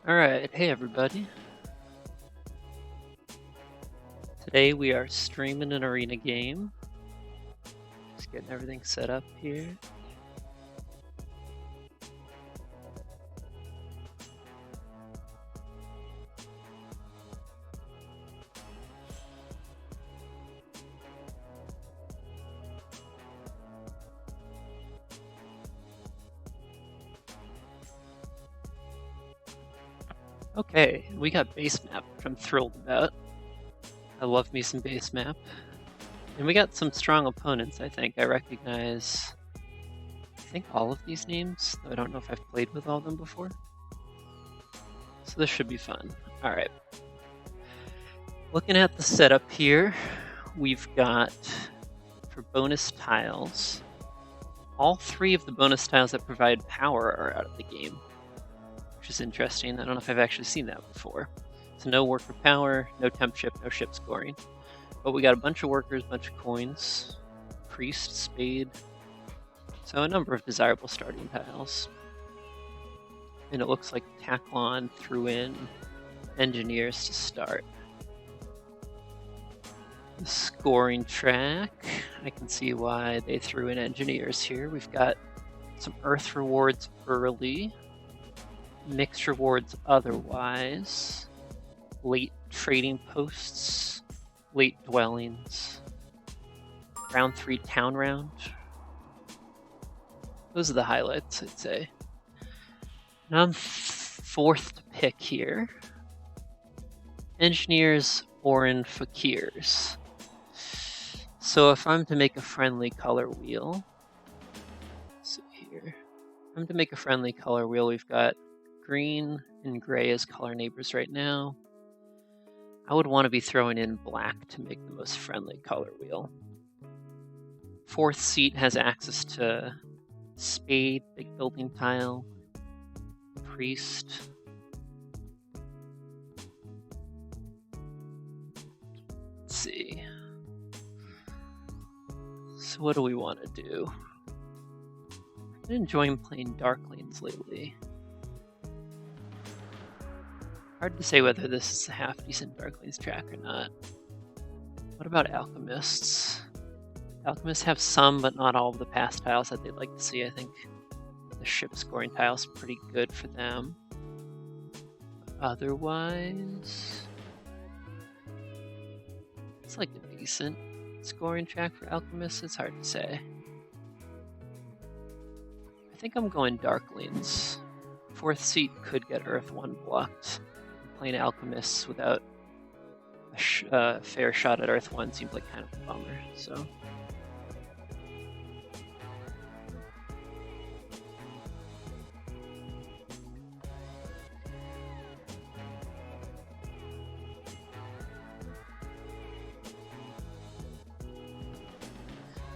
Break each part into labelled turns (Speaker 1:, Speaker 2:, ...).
Speaker 1: Alright, hey everybody. Today we are streaming an arena game. Just getting everything set up here. Okay, we got base map, which I'm thrilled about. I love me some base map. And we got some strong opponents, I think. I recognize, I think, all of these names, though I don't know if I've played with all of them before. So this should be fun. Alright. Looking at the setup here, we've got, for bonus tiles, all 3 of the bonus tiles that provide power are out of the game, which is interesting. I don't know if I've actually seen that before. So no worker power, no temp ship, no ship scoring. But we got a bunch of workers, bunch of coins, priest, spade. So a number of desirable starting tiles. And it looks like Taclon threw in engineers to start. The scoring track, I can see why they threw in engineers here. We've got some earth rewards early, mixed rewards otherwise, late trading posts, late dwellings, round 3 town round. Those are the highlights, I'd say. And I'm 4th to pick here. Engineers, Orin, Fakirs. So if I'm to make a friendly color wheel, let's see here. If I'm to make a friendly color wheel, we've got green and gray as color neighbors right now. I would want to be throwing in black to make the most friendly color wheel. 4th seat has access to spade, big building tile, priest. Let's see. So what do we want to do? I've been enjoying playing dark lanes lately. Hard to say whether this is a half-decent dark lanes track or not. What about alchemists? Alchemists have some, but not all of the past tiles that they'd like to see. I think the ship scoring tile is pretty good for them. Otherwise, it's like a decent scoring track for alchemists. It's hard to say. I think I'm going dark lanes. 4th seat could get Earth 1 blocked. Playing alchemists without a fair shot at Earth 1 seems like kind of a bummer. So.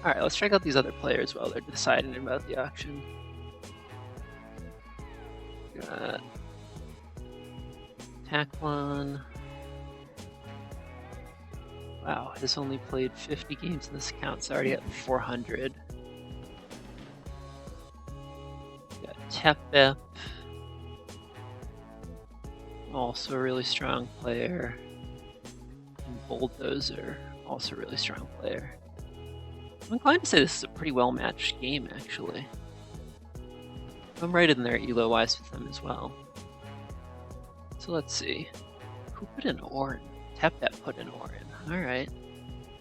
Speaker 1: Alright, let's check out these other players while they're deciding about the auction. Got Taclon. Wow, has only played 50 games in this account, it's already at 400. Got Tepep. Also a really strong player. And Bulldozer, also a really strong player. I'm inclined to say this is a pretty well-matched game, actually. I'm right in there elo-wise with them as well. So let's see. Who put in Orin? Tepep put in Orin. Alright.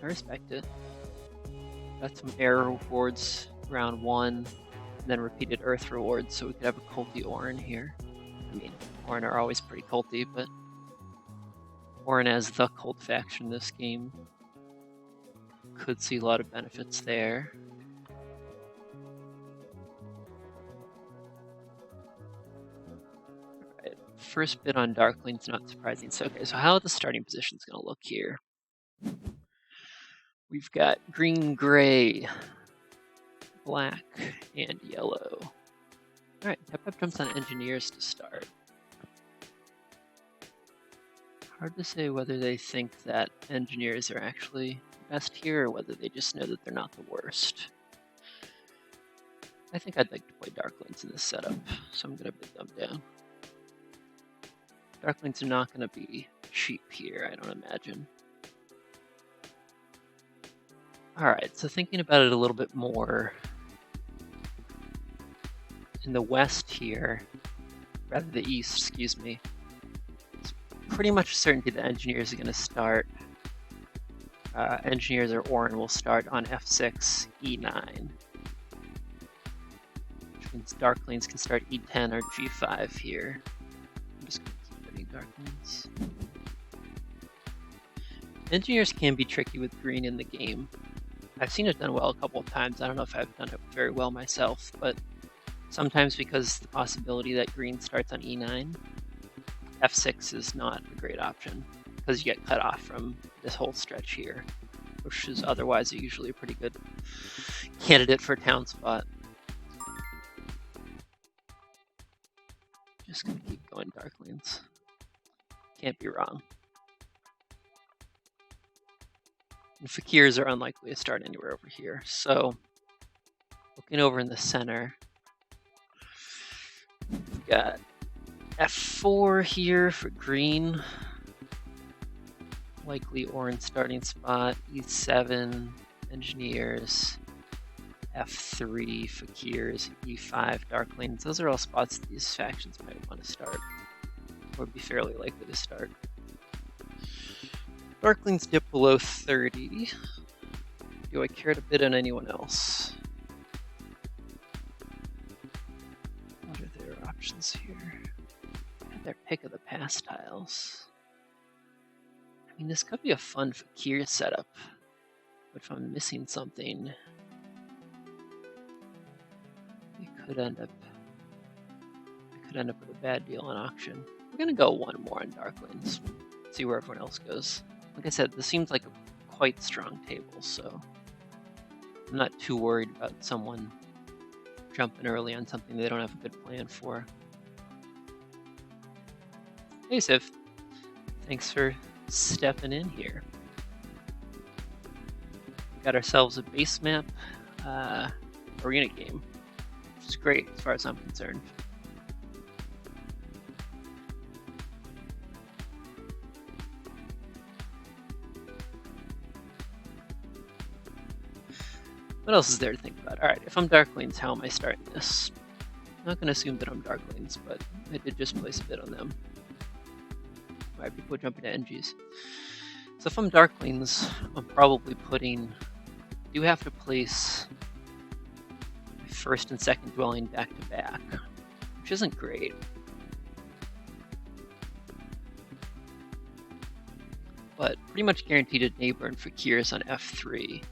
Speaker 1: I respect it. Got some air rewards round 1, and then repeated earth rewards, so we could have a culty Orin here. I mean, Orin are always pretty culty, but Orin as the cult faction in this game could see a lot of benefits there. Alright, first bit on Darkling's not surprising. So, okay, so how the starting position is going to look here. We've got green, gray, black, and yellow. Alright, Tep jumps on engineers to start. Hard to say whether they think that engineers are actually best here or whether they just know that they're not the worst. I think I'd like to play Darklings in this setup, so I'm going to bid them down. Darklings are not going to be cheap here, I don't imagine. Alright, so thinking about it a little bit more, in the west here, rather the east, excuse me, it's pretty much a certainty that engineers are going to start. Engineers or Orin will start on F6, E9. Which means Darklings can start E10 or G5 here. I'm just going to keep getting Darklings. Engineers can be tricky with green in the game. I've seen it done well a couple of times. I don't know if I've done it very well myself, but sometimes because the possibility that green starts on E9, F6 is not a great option because you get cut off from this whole stretch here, which is otherwise usually a pretty good candidate for a town spot. Just gonna keep going Darklings. Can't be wrong. And Fakirs are unlikely to start anywhere over here. So, looking over in the center, we've got F4 here for green. Likely Orange starting spot. E7, engineers. F3, Fakirs, E5, Darklings. Those are all spots that these factions might want to start, or be fairly likely to start. Darklings dip below 30. Do I care to bid on anyone else? What are their options here? Got their pick of the pass tiles. I mean, this could be a fun Fakir setup, but if I'm missing something, it could end up with a bad deal on auction. We're gonna go one more on Darklings. See where everyone else goes. Like I said, this seems like a quite strong table, so I'm not too worried about someone jumping early on something they don't have a good plan for. Hey Sif, thanks for stepping in here. We got ourselves a base map arena game, which is great as far as I'm concerned. What else is there to think about? Alright, if I'm Darklings, how am I starting this? I'm not going to assume that I'm Darklings, but I did just place a bid on them. Alright, people jumping to NGs. So if I'm Darklings, I'm probably do have to place my first and second dwelling back to back, which isn't great. But pretty much guaranteed a neighbor and Fakirs on F3.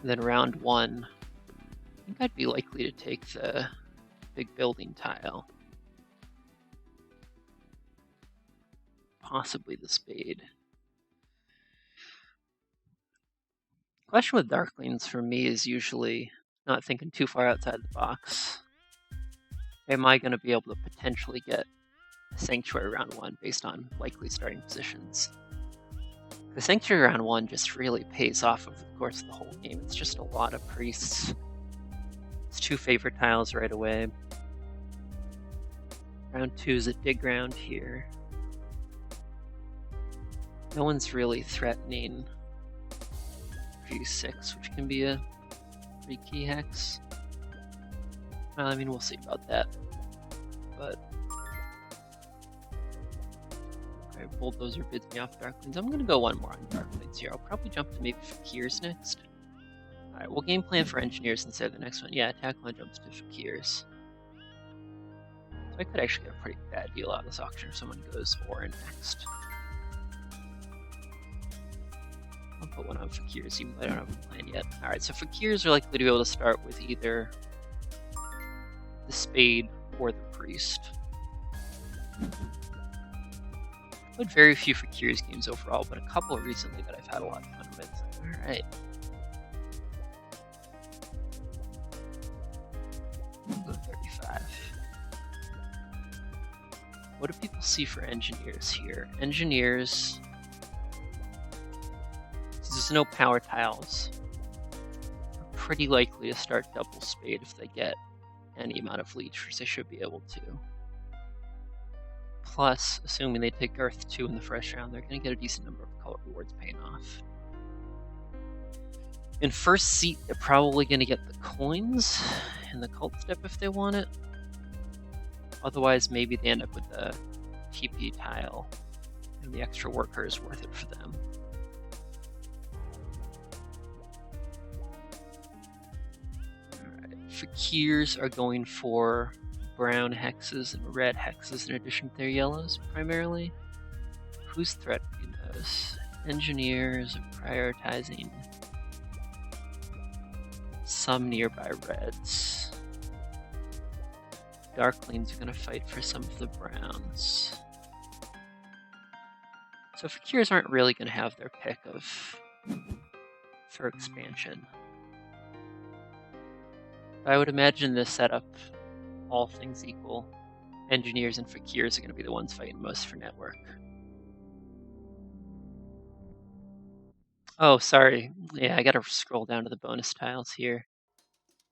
Speaker 1: And then round one, I think I'd be likely to take the big building tile. Possibly the spade. Question with Darklings for me is usually not thinking too far outside the box. Am I going to be able to potentially get a Sanctuary round one based on likely starting positions? The Sanctuary round one just really pays off over the course of the whole game. It's just a lot of priests. It's 2 favorite tiles right away. Round 2 is a dig round here. No one's really threatening G6, which can be a pretty key hex. Well, I mean, we'll see about that. But Bulldozer bids me off Darklings. I'm going to go one more on Darklings here. I'll probably jump to maybe Fakirs next. Alright, we'll game plan for engineers instead of the next one. Yeah, attack line jumps to Fakirs. So I could actually get a pretty bad deal out of this auction if someone goes Orin next. I'll put one on Fakirs, even though I don't have a plan yet. Alright, so Fakirs are likely to be able to start with either the Spade or the Priest. I've played very few Fakirs games overall, but a couple recently that I've had a lot of fun with. Alright. Go 35. What do people see for engineers here? Engineers, since there's no power tiles, are pretty likely to start double Spade if they get any amount of leech, which they should be able to. Plus, assuming they take Earth 2 in the first round, they're going to get a decent number of color rewards paying off. In first seat, they're probably going to get the coins and the cult step if they want it. Otherwise, maybe they end up with the TP tile, and the extra worker is worth it for them. Alright, Fakirs are going for brown hexes and red hexes in addition to their yellows, primarily. Who's threatening those? Engineers are prioritizing some nearby reds. Darklings are going to fight for some of the browns. So Fakirs aren't really going to have their pick for expansion. I would imagine this setup, all things equal, engineers and Fakirs are going to be the ones fighting most for network. Oh, sorry. Yeah, I gotta scroll down to the bonus tiles here.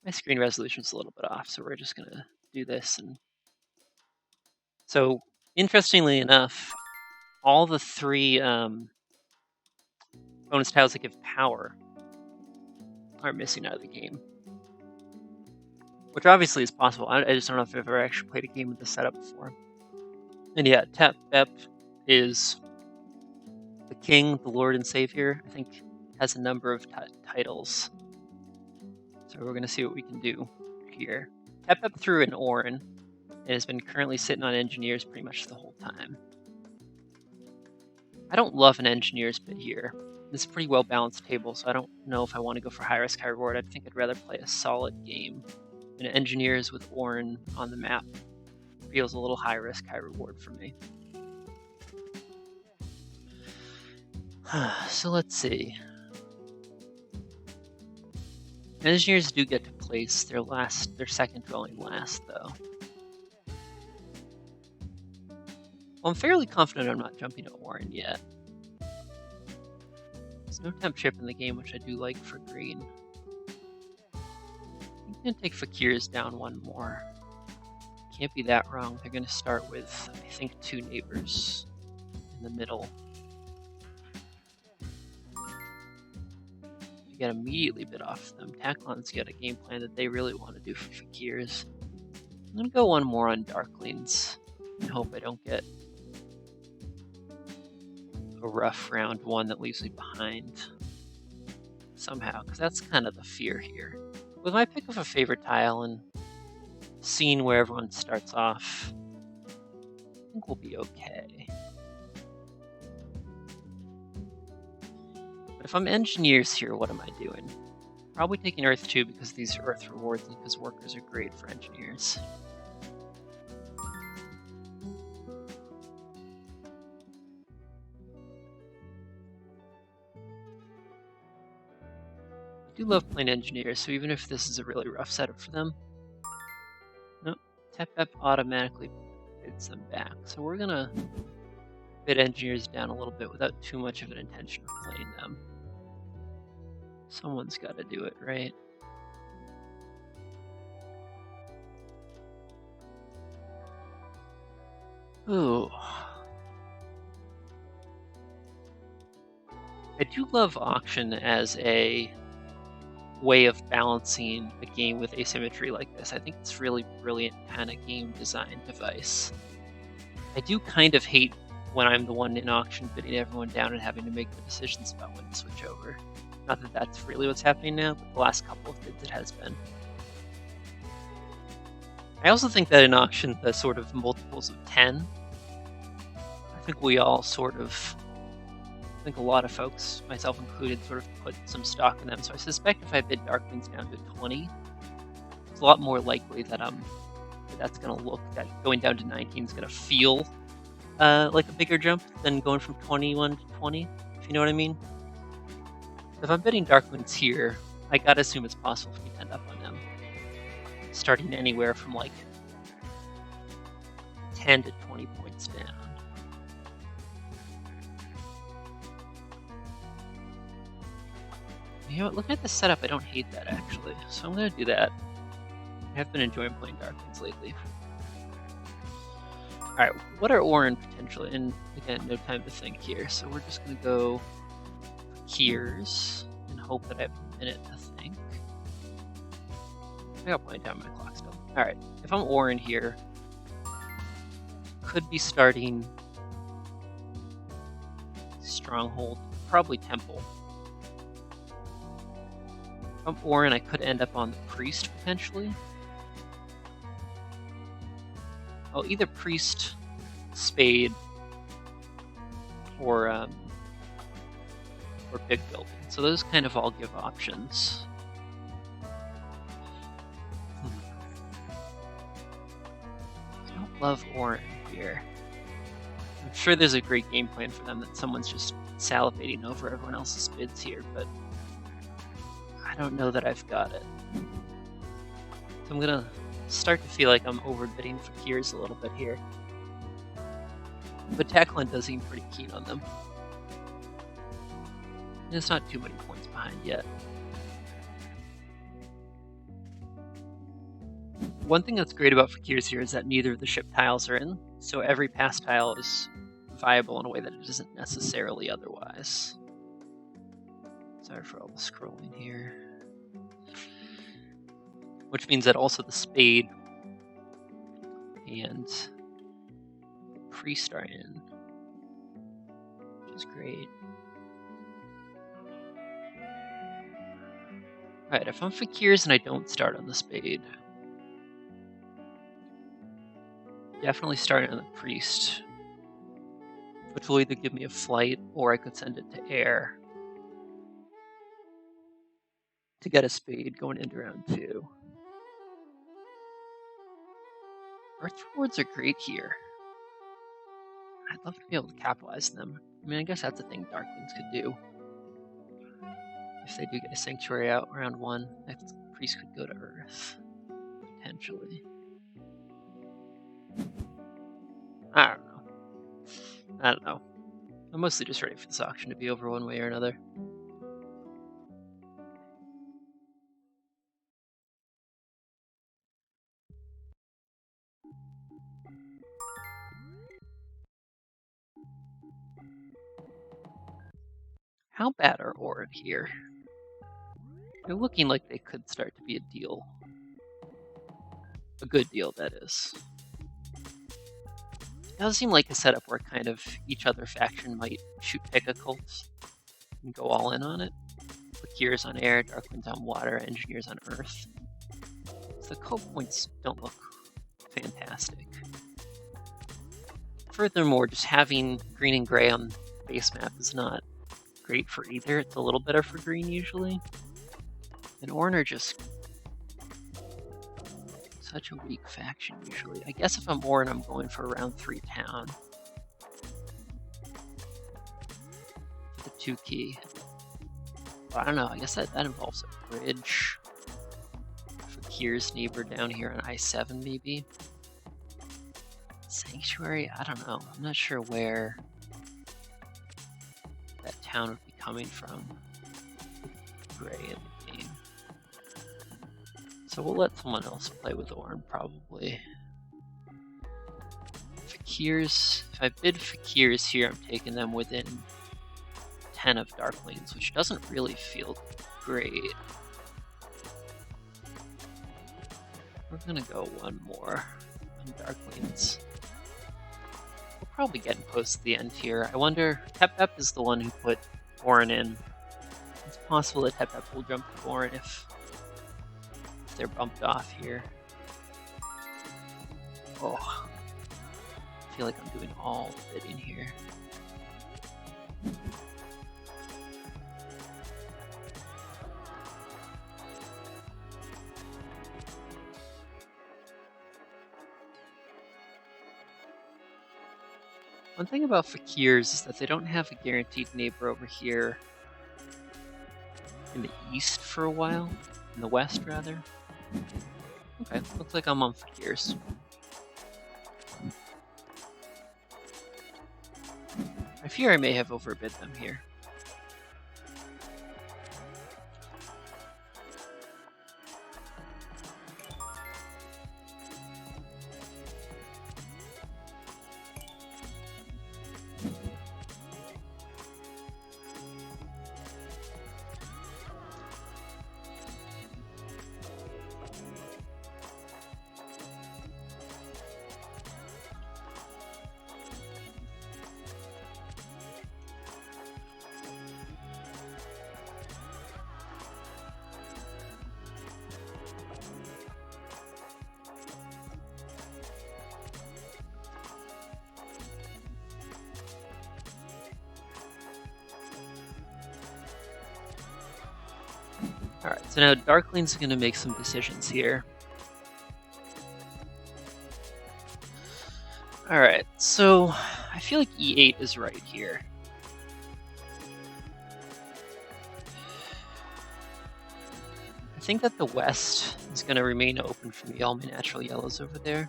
Speaker 1: My screen resolution's a little bit off, so we're just gonna do this. And so, interestingly enough, all the three bonus tiles that give power are missing out of the game. Which obviously is possible. I just don't know if I've ever actually played a game with this setup before. And yeah, Tap Bep is the King, the Lord and Savior. I think has a number of titles. So we're going to see what we can do here. Tap Bep threw an Orin and has been currently sitting on engineers pretty much the whole time. I don't love an engineer's bid here. It's a pretty well balanced table, so I don't know if I want to go for high risk, high reward. I think I'd rather play a solid game. And engineers with Orin on the map feels a little high risk, high reward for me. So let's see. Engineers do get to place their second dwelling last, though. Well, I'm fairly confident I'm not jumping to Orin yet. There's no temp chip in the game, which I do like for green. I'm going to take Fakirs down one more. Can't be that wrong. They're going to start with, I think, 2 neighbors in the middle. You get immediately bit off them. Taklon's got a game plan that they really want to do for Fakirs. I'm going to go one more on Darklings and hope I don't get a rough round 1 that leaves me behind somehow, because that's kind of the fear here. With my pick of a favorite tile and seeing where everyone starts off, I think we'll be okay. But if I'm engineers here, what am I doing? Probably taking Earth 2 because these are Earth rewards and because workers are great for engineers. I do love playing engineers, so even if this is a really rough setup for them, nope, Tap Bep automatically bids them back. So we're gonna bid engineers down a little bit without too much of an intention of playing them. Someone's got to do it, right? Ooh. I do love auction as a way of balancing a game with asymmetry like this. I think it's really brilliant kind of game design device. I do kind of hate when I'm the one in auction bidding everyone down and having to make the decisions about when to switch over. Not that that's really what's happening now, but the last couple of bids it has been. I also think that in auction, the sort of multiples of 10, I think we all sort of, I think a lot of folks, myself included, sort of put some stock in them. So I suspect if I bid Darklings down to 20, it's a lot more likely that that's going to look, that going down to 19 is going to feel like a bigger jump than going from 21 to 20, if you know what I mean. If I'm bidding Darklings here, I gotta assume it's possible for me to end up on them, starting anywhere from like 10 to 20 points down. You know what, looking at the setup, I don't hate that actually, so I'm gonna do that. I have been enjoying playing Darklings lately. Alright, what are Orin potentially? And again, no time to think here, so we're just gonna go Fakirs and hope that I have a minute to think. I got plenty of time on my clock still. Alright, if I'm Orin here, could be starting Stronghold, probably Temple. If I'm Orin, I could end up on the Priest potentially. Oh, either Priest, Spade, or Big Building. So those kind of all give options. I don't love Orin here. I'm sure there's a great game plan for them that someone's just salivating over everyone else's bids here, but I don't know that I've got it. So I'm gonna start to feel like I'm overbidding Fakirs a little bit here. But Tackland does seem pretty keen on them. And it's not too many points behind yet. One thing that's great about Fakirs here is that neither of the ship tiles are in, so every pass tile is viable in a way that it isn't necessarily otherwise. Sorry for all the scrolling here. Which means that also the Spade and Priest are in, which is great. Alright, if I'm Fakirs and I don't start on the Spade, definitely starting on the Priest, which will either give me a flight or I could send it to air to get a Spade going into round 2. Earth rewards are great here. I'd love to be able to capitalize on them. I mean, I guess that's a thing Darklings could do. If they do get a Sanctuary out round 1, next Priest could go to Earth. Potentially. I don't know. I'm mostly just ready for this auction to be over one way or another. How bad are Orin here? They're looking like they could start to be a deal. A good deal, that is. It does seem like a setup where kind of each other faction might shoot Pega-Cults and go all in on it. Fakirs on air, Darklings on water, Engineers on earth. So the cult points don't look fantastic. Furthermore, just having green and gray on base map is not great for either. It's a little better for green usually. And Orin are just such a weak faction usually. I guess if I'm Orin, I'm going for round 3 town. For the 2 key. But I don't know, I guess that involves a bridge. Fakir's neighbor down here on I-7 maybe. Sanctuary? I don't know. I'm not sure where that town would be coming from. Gray in the game. So we'll let someone else play with Orin, probably. Fakirs. If I bid Fakirs here, I'm taking them within 10 of Darklings, which doesn't really feel great. We're gonna go one more on Darklings. We'll probably get close to the end here. I wonder, Tep is the one who put Orin in. It's possible that Tep will jump to Orin if they're bumped off here. Oh, I feel like I'm doing all the bidding here. One thing about Fakirs is that they don't have a guaranteed neighbor over here in the east for a while. In the west, rather. Okay, looks like I'm on Fakirs. I fear I may have overbid them here. Alright, so now Darkling's going to make some decisions here. Alright, so I feel like E8 is right here. I think that the west is going to remain open for me, all my natural yellows over there.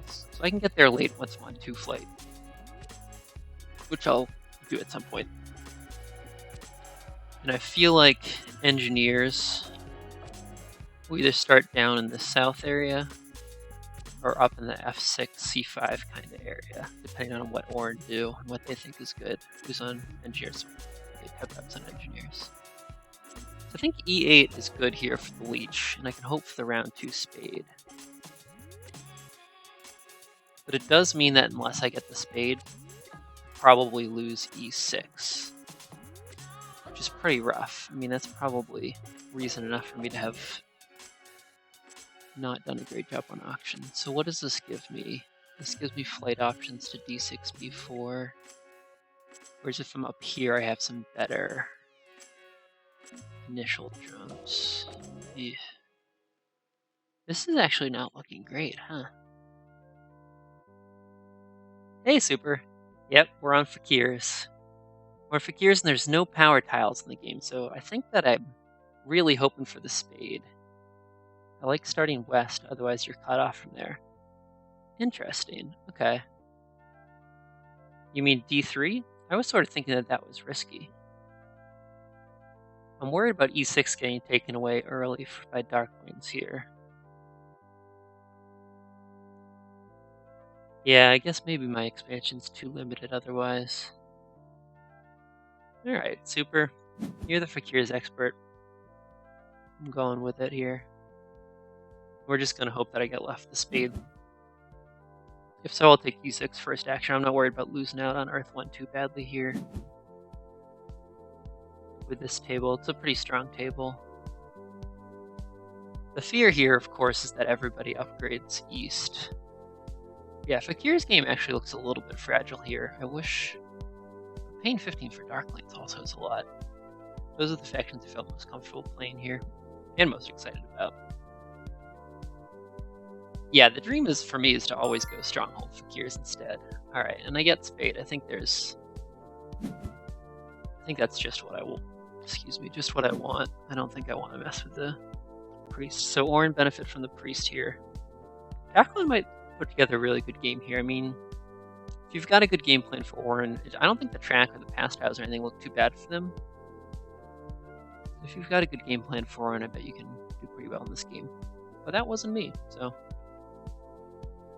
Speaker 1: So I can get there late once I'm on 2 flight, which I'll do at some point. And I feel like engineers will either start down in the south area or up in the F6, C5 kind of area, depending on what Orange do and what they think is good. Who's on engineers? They have reps on engineers. So I think E8 is good here for the leech, and I can hope for the round 2 spade. But it does mean that unless I get the spade, I'll probably lose E6. Which is pretty rough. I mean, that's probably reason enough for me to have not done a great job on auction. So what does this give me? This gives me flight options to D6, B4. Whereas if I'm up here, I have some better initial jumps. Yeah. This is actually not looking great, huh? Hey, Super. Yep, we're on Fakirs. We're on Fakirs, and there's no power tiles in the game, so I think that I'm really hoping for the spade. I like starting west, otherwise you're cut off from there. Interesting. Okay. You mean D3? I was sort of thinking that that was risky. I'm worried about E6 getting taken away early by Darklings here. Yeah, I guess maybe my expansion's too limited otherwise. Alright, Super. You're the Fakirs expert. I'm going with it here. We're just going to hope that I get left the spade. If so, I'll take E6 first action. I'm not worried about losing out on Earth 1 too badly here. With this table, it's a pretty strong table. The fear here, of course, is that everybody upgrades east. Yeah, Fakir's game actually looks a little bit fragile here. I wish... Paying 15 for Darklings also is a lot. Those are the factions I felt most comfortable playing here, and most excited about. Yeah, the dream is for me is to always go Stronghold Fakirs instead. Alright, and I get Spade. I think that's just what I will... Excuse me, just what I want. I don't think I want to mess with the Priest. So Orin benefit from the Priest here. Darkling might put together a really good game here. I mean, if you've got a good game plan for Orin, I don't think the track or the past tiles or anything look too bad for them. If you've got a good game plan for Orin, I bet you can do pretty well in this game. But that wasn't me, so...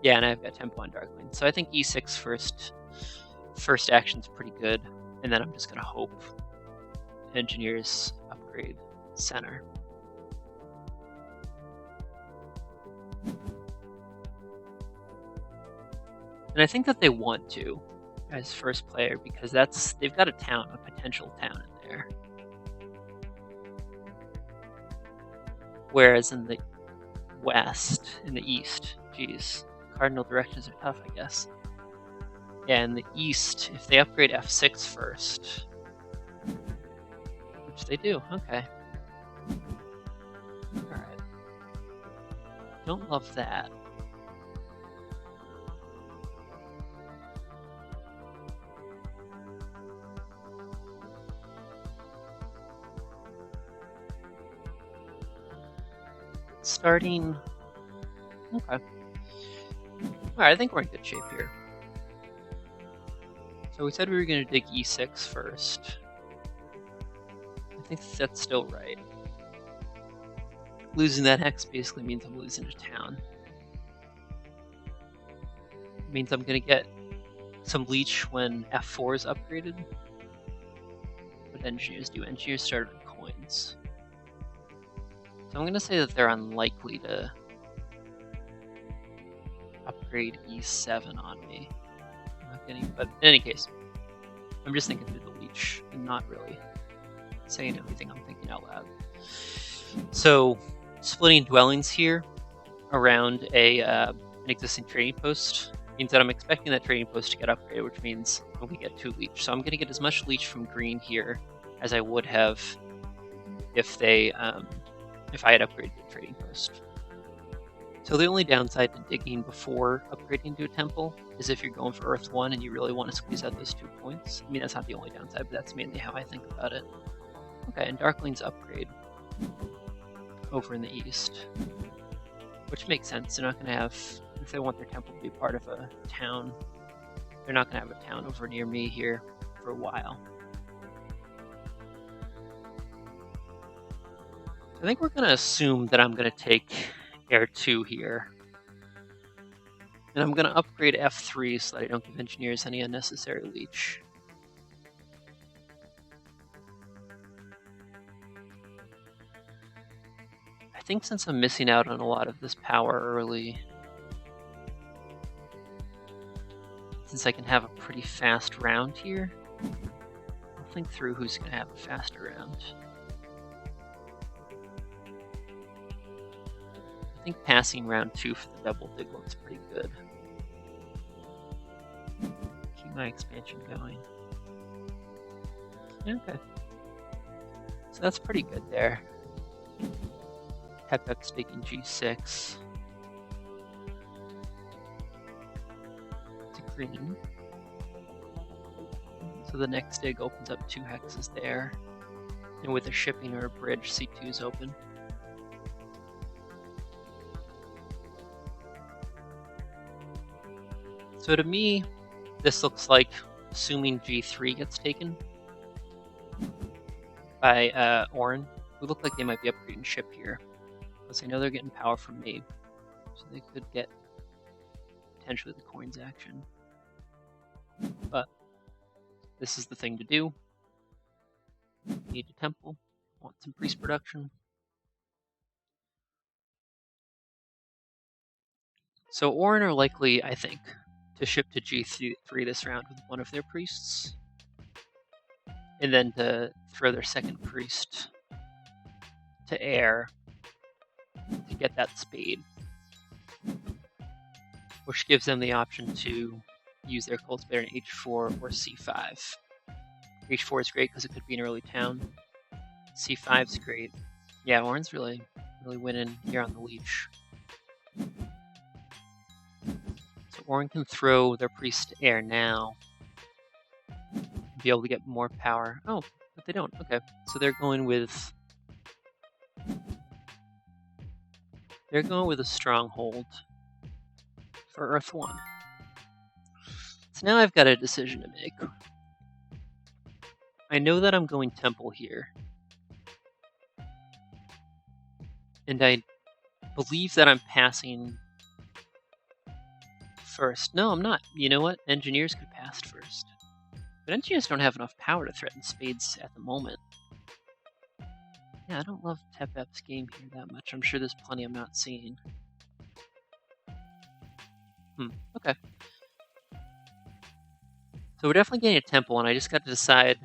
Speaker 1: Yeah, and I've got tempo on Darkling. So I think E6 first action's pretty good, and then I'm just gonna hope engineers upgrade center. And I think that they want to as first player because they've got a potential town in there. Whereas in the west and the east. Jeez, cardinal directions are tough, I guess. Yeah, in the east, if they upgrade F6 first, which they do, okay. Alright. Don't love that. Starting... Okay. Alright, I think we're in good shape here. So we said we were going to dig E6 first. I think that's still right. Losing that hex basically means I'm losing a town. It means I'm going to get some leech when F4 is upgraded. What engineers do? Engineers start with coins. So I'm going to say that they're unlikely to upgrade E7 on me. I'm not getting, but in any case, I'm just thinking through the leech and not really saying everything I'm thinking out loud. So splitting dwellings here around an existing trading post means that I'm expecting that trading post to get upgraded, which means we get 2 leech. So I'm going to get as much leech from green here as I would have if they if I had upgraded the trading post. So the only downside to digging before upgrading to a temple is if you're going for Earth 1 and you really want to squeeze out those 2 points. I mean, that's not the only downside, but that's mainly how I think about it. Okay, and Darkling's upgrade over in the east, which makes sense. They're not going to have, if they want their temple to be part of a town, they're not going to have a town over near me here for a while. I think we're going to assume that I'm going to take Air 2 here. And I'm going to upgrade F3 so that I don't give engineers any unnecessary leech. I think since I'm missing out on a lot of this power early, since I can have a pretty fast round here, I'll think through who's going to have a faster round. I think passing round 2 for the double dig looks pretty good. Keep my expansion going. Okay. So that's pretty good there. Pepek's taking G6. To green. So the next dig opens up 2 hexes there. And with a shipping or a bridge, C2 is open. So to me, this looks like assuming G3 gets taken by Orin, who look like they might be upgrading ship here. Because I know they're getting power from me. So they could get potentially the coins action. But this is the thing to do. Need a temple. Want some priest production. So Orin are likely, I think, to ship to G3 this round with one of their priests. And then to throw their second priest to air to get that spade. Which gives them the option to use their cultivator in H4 or C5. H4 is great because it could be an early town. C5 is great. Yeah, Orin's really winning here on the leech. So Orin can throw their priest to air now. Be able to get more power. Oh, but they don't. Okay, so they're going with a stronghold for Earth 1. So now I've got a decision to make. I know that I'm going temple here. And I believe that I'm passing first. No, I'm not. You know what? Engineers could pass first. But engineers don't have enough power to threaten spades at the moment. Yeah, I don't love Tepep's game here that much. I'm sure there's plenty I'm not seeing. Okay. So we're definitely getting a temple, and I just got to decide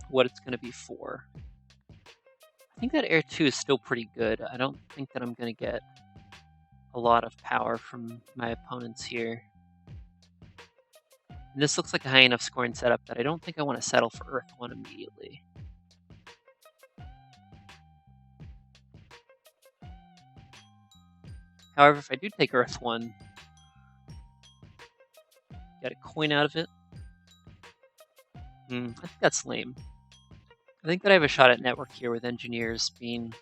Speaker 1: what it's going to be for. I think that Air 2 is still pretty good. I don't think that I'm going to get a lot of power from my opponents here. And this looks like a high enough scoring setup that I don't think I want to settle for Earth 1 immediately. However, if I do take Earth 1, get a coin out of it. I think that's lame. I think that I have a shot at network here with engineers being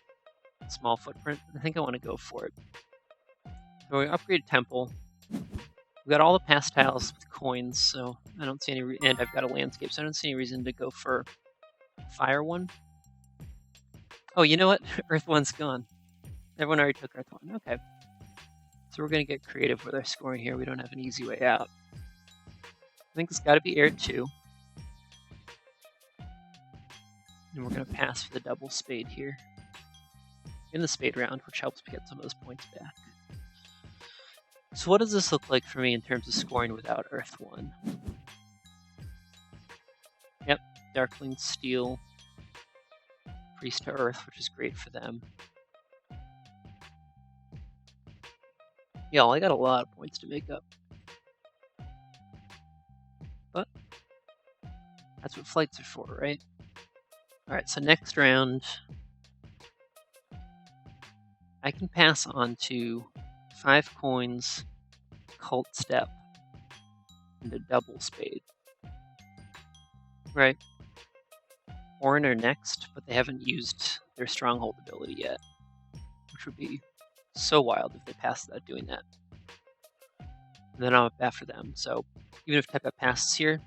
Speaker 1: small footprint. I think I want to go for it. So we upgrade temple. We've got all the past tiles with coins, so I don't see any and I've got a landscape, so I don't see any reason to go for fire 1. Oh, you know what? Earth 1's gone. Everyone already took Earth 1. Okay. So we're going to get creative with our scoring here. We don't have an easy way out. I think it's got to be Air 2. And we're going to pass for the double spade here in the spade round, which helps me get some of those points back. So what does this look like for me in terms of scoring without Earth 1? Yep, Darkling Steel, Priest to Earth, which is great for them. Yeah, I got a lot of points to make up. But that's what flights are for, right? Alright, so next round, I can pass on to 5 coins, Cult Step, and a double spade. Right. Orin are next, but they haven't used their Stronghold ability yet, which would be so wild if they passed without doing that. And then I'm up after them, so even if Tepa passes here,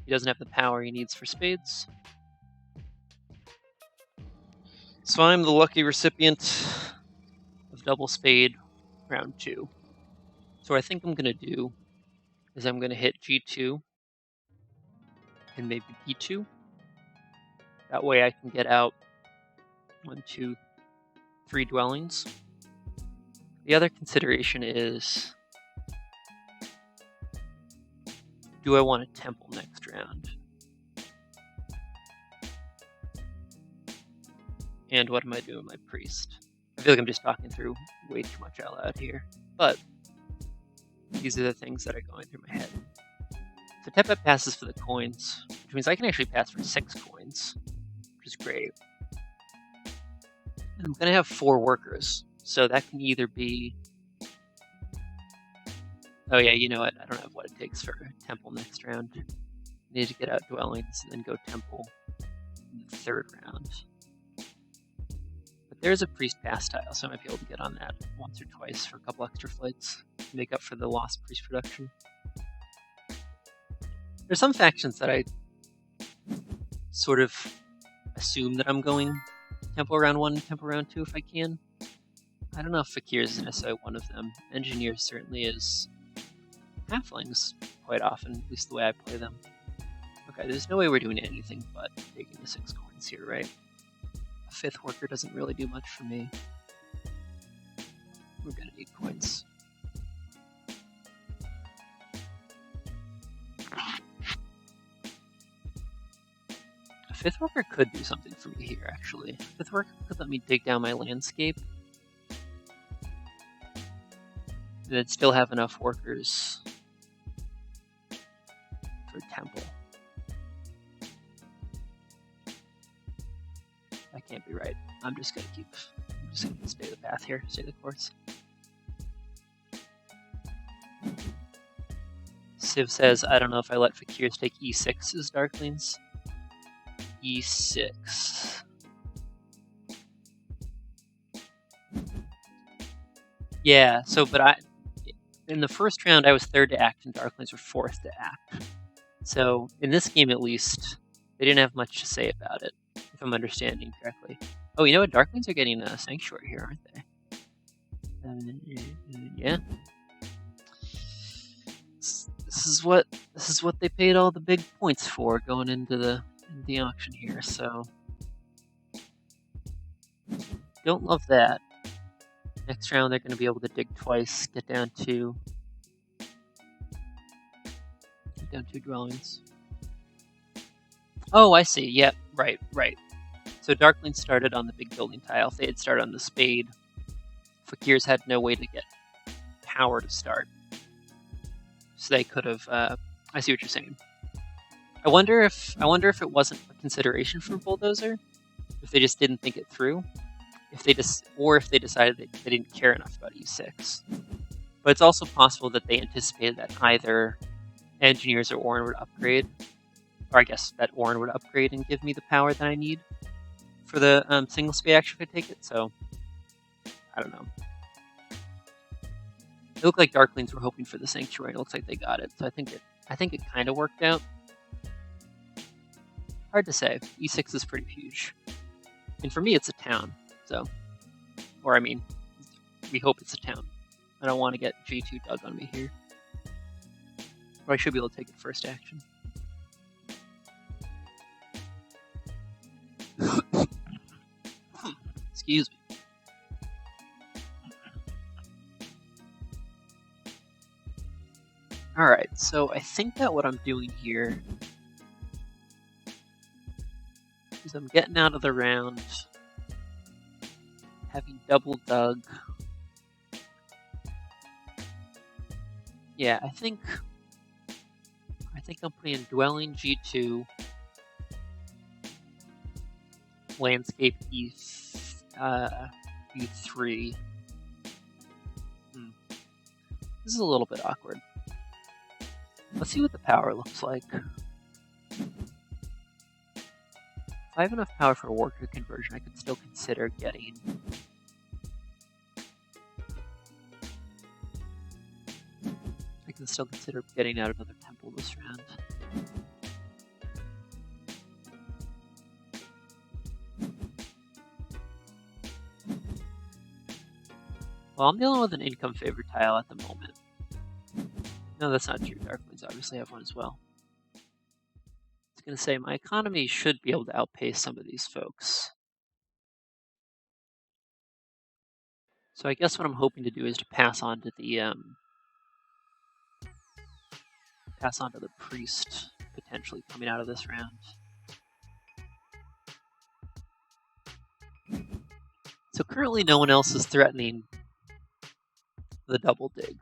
Speaker 1: he doesn't have the power he needs for spades. So I'm the lucky recipient of double spade round 2. So what I think I'm going to do is I'm going to hit G2 and maybe B2. That way I can get out 1, 2, 3 dwellings. The other consideration is, do I want a temple next round? And what am I doing with my priest? I feel like I'm just talking through way too much out loud here, but these are the things that are going through my head. So Tepa passes for the coins, which means I can actually pass for 6 coins, which is great. And I'm going to have 4 workers, so that can either be... Oh yeah, you know what? I don't have what it takes for temple next round. I need to get out dwellings and then go temple in the 3rd round. But there's a priest pass tile, so I might be able to get on that once or twice for a couple extra flights to make up for the lost priest production. There's some factions that I sort of assume that I'm going temple round 1 and temple round 2 if I can. I don't know if Fakirs is necessarily one of them. Engineers certainly is. Halflings quite often, at least the way I play them. Okay, there's no way we're doing anything but taking the 6 coins here, right? A 5th worker doesn't really do much for me. We're gonna need coins. A 5th worker could do something for me here, actually. A 5th worker could let me dig down my landscape. And I'd still have enough workers for temple. That can't be right. I'm just gonna stay the path here, stay the course. Civ says, I don't know if I let Fakirs take E6 as Darklings. E6. Yeah, so, but in the first round, I was 3rd to act, and Darklings were 4th to act. So, in this game at least, they didn't have much to say about it, if I'm understanding correctly. Oh, you know what? Darklings are getting a Sanctuary here, aren't they? Yeah. This is what they paid all the big points for going into the auction here, so... Don't love that. Next round, they're going to be able to dig twice, get down 2 dwellings. Oh, I see. Yep, right. So Darkling started on the big building tile. If they had started on the spade, Fakirs had no way to get power to start. So they could have. I see what you're saying. I wonder if it wasn't a consideration for Bulldozer, if they just didn't think it through, if they decided that they didn't care enough about E6. But it's also possible that they anticipated that either Engineers or Orin would upgrade, or I guess that Orin would upgrade and give me the power that I need for the single spade action if I take it. So I don't know. It looked like Darklings were hoping for the Sanctuary, and it looks like they got it. So I think it kind of worked out. Hard to say. E6 is pretty huge, and for me, it's a town. So, or I mean, we hope it's a town. I don't want to get G2 dug on me here. Or I should be able to take it first action. Excuse me. Alright, so I think that what I'm doing here is I'm getting out of the round, having double dug. Yeah, I think I'm playing Dwelling G2, Landscape E3. This is a little bit awkward. Let's see what the power looks like. If I have enough power for a worker conversion, I could still consider getting... out another temple this round. Well, I'm dealing with an income favor tile at the moment. No, that's not true. Darklings obviously have one as well. I was going to say, my economy should be able to outpace some of these folks. So I guess what I'm hoping to do is to pass on to the priest potentially coming out of this round. So currently no one else is threatening the double dig.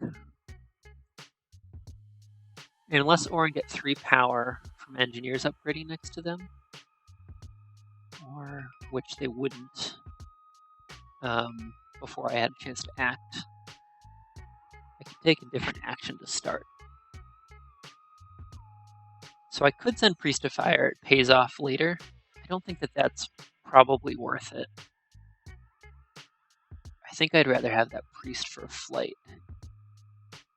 Speaker 1: And unless Orin get 3 power from Engineers upgrading next to them, or which they wouldn't before I had a chance to act, I could take a different action to start. So I could send Priest of Fire, it pays off later. I don't think that that's probably worth it. I think I'd rather have that Priest for a flight,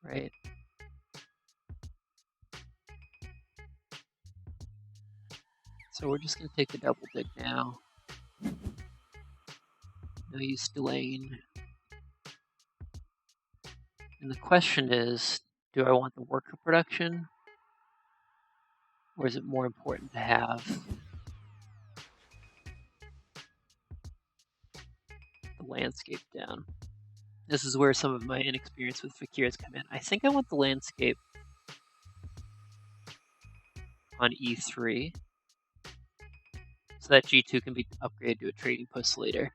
Speaker 1: right? So we're just going to take the double dig now. No use delaying. And the question is, do I want the worker production? Or is it more important to have the landscape down? This is where some of my inexperience with Fakirs come in. I think I want the landscape on E3, so that G2 can be upgraded to a trading post later.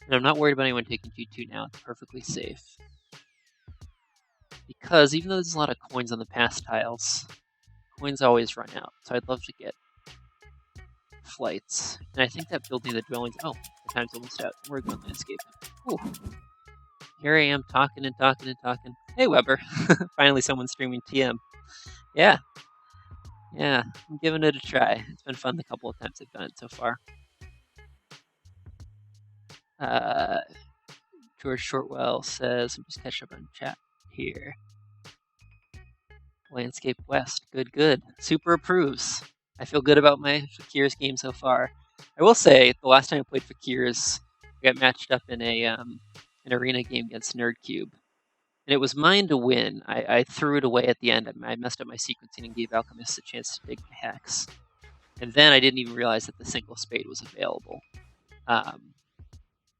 Speaker 1: And I'm not worried about anyone taking G2 now, it's perfectly safe. Because even though there's a lot of coins on the pass tiles, coins always run out, so I'd love to get flights. And I think that building the dwellings... Oh, the time's almost out. We're going landscape. Ooh. Here I am talking and talking and talking. Hey, Weber. Finally someone's streaming TM. Yeah, I'm giving it a try. It's been fun the couple of times I've done it so far. George Shortwell says, I'm just catching up on chat here. Landscape West, good. Super approves. I feel good about my Fakirs game so far. I will say, the last time I played Fakirs, I got matched up in an arena game against Nerdcube. And it was mine to win. I threw it away at the end. I messed up my sequencing and gave Alchemist a chance to dig my hex. And then I didn't even realize that the single spade was available.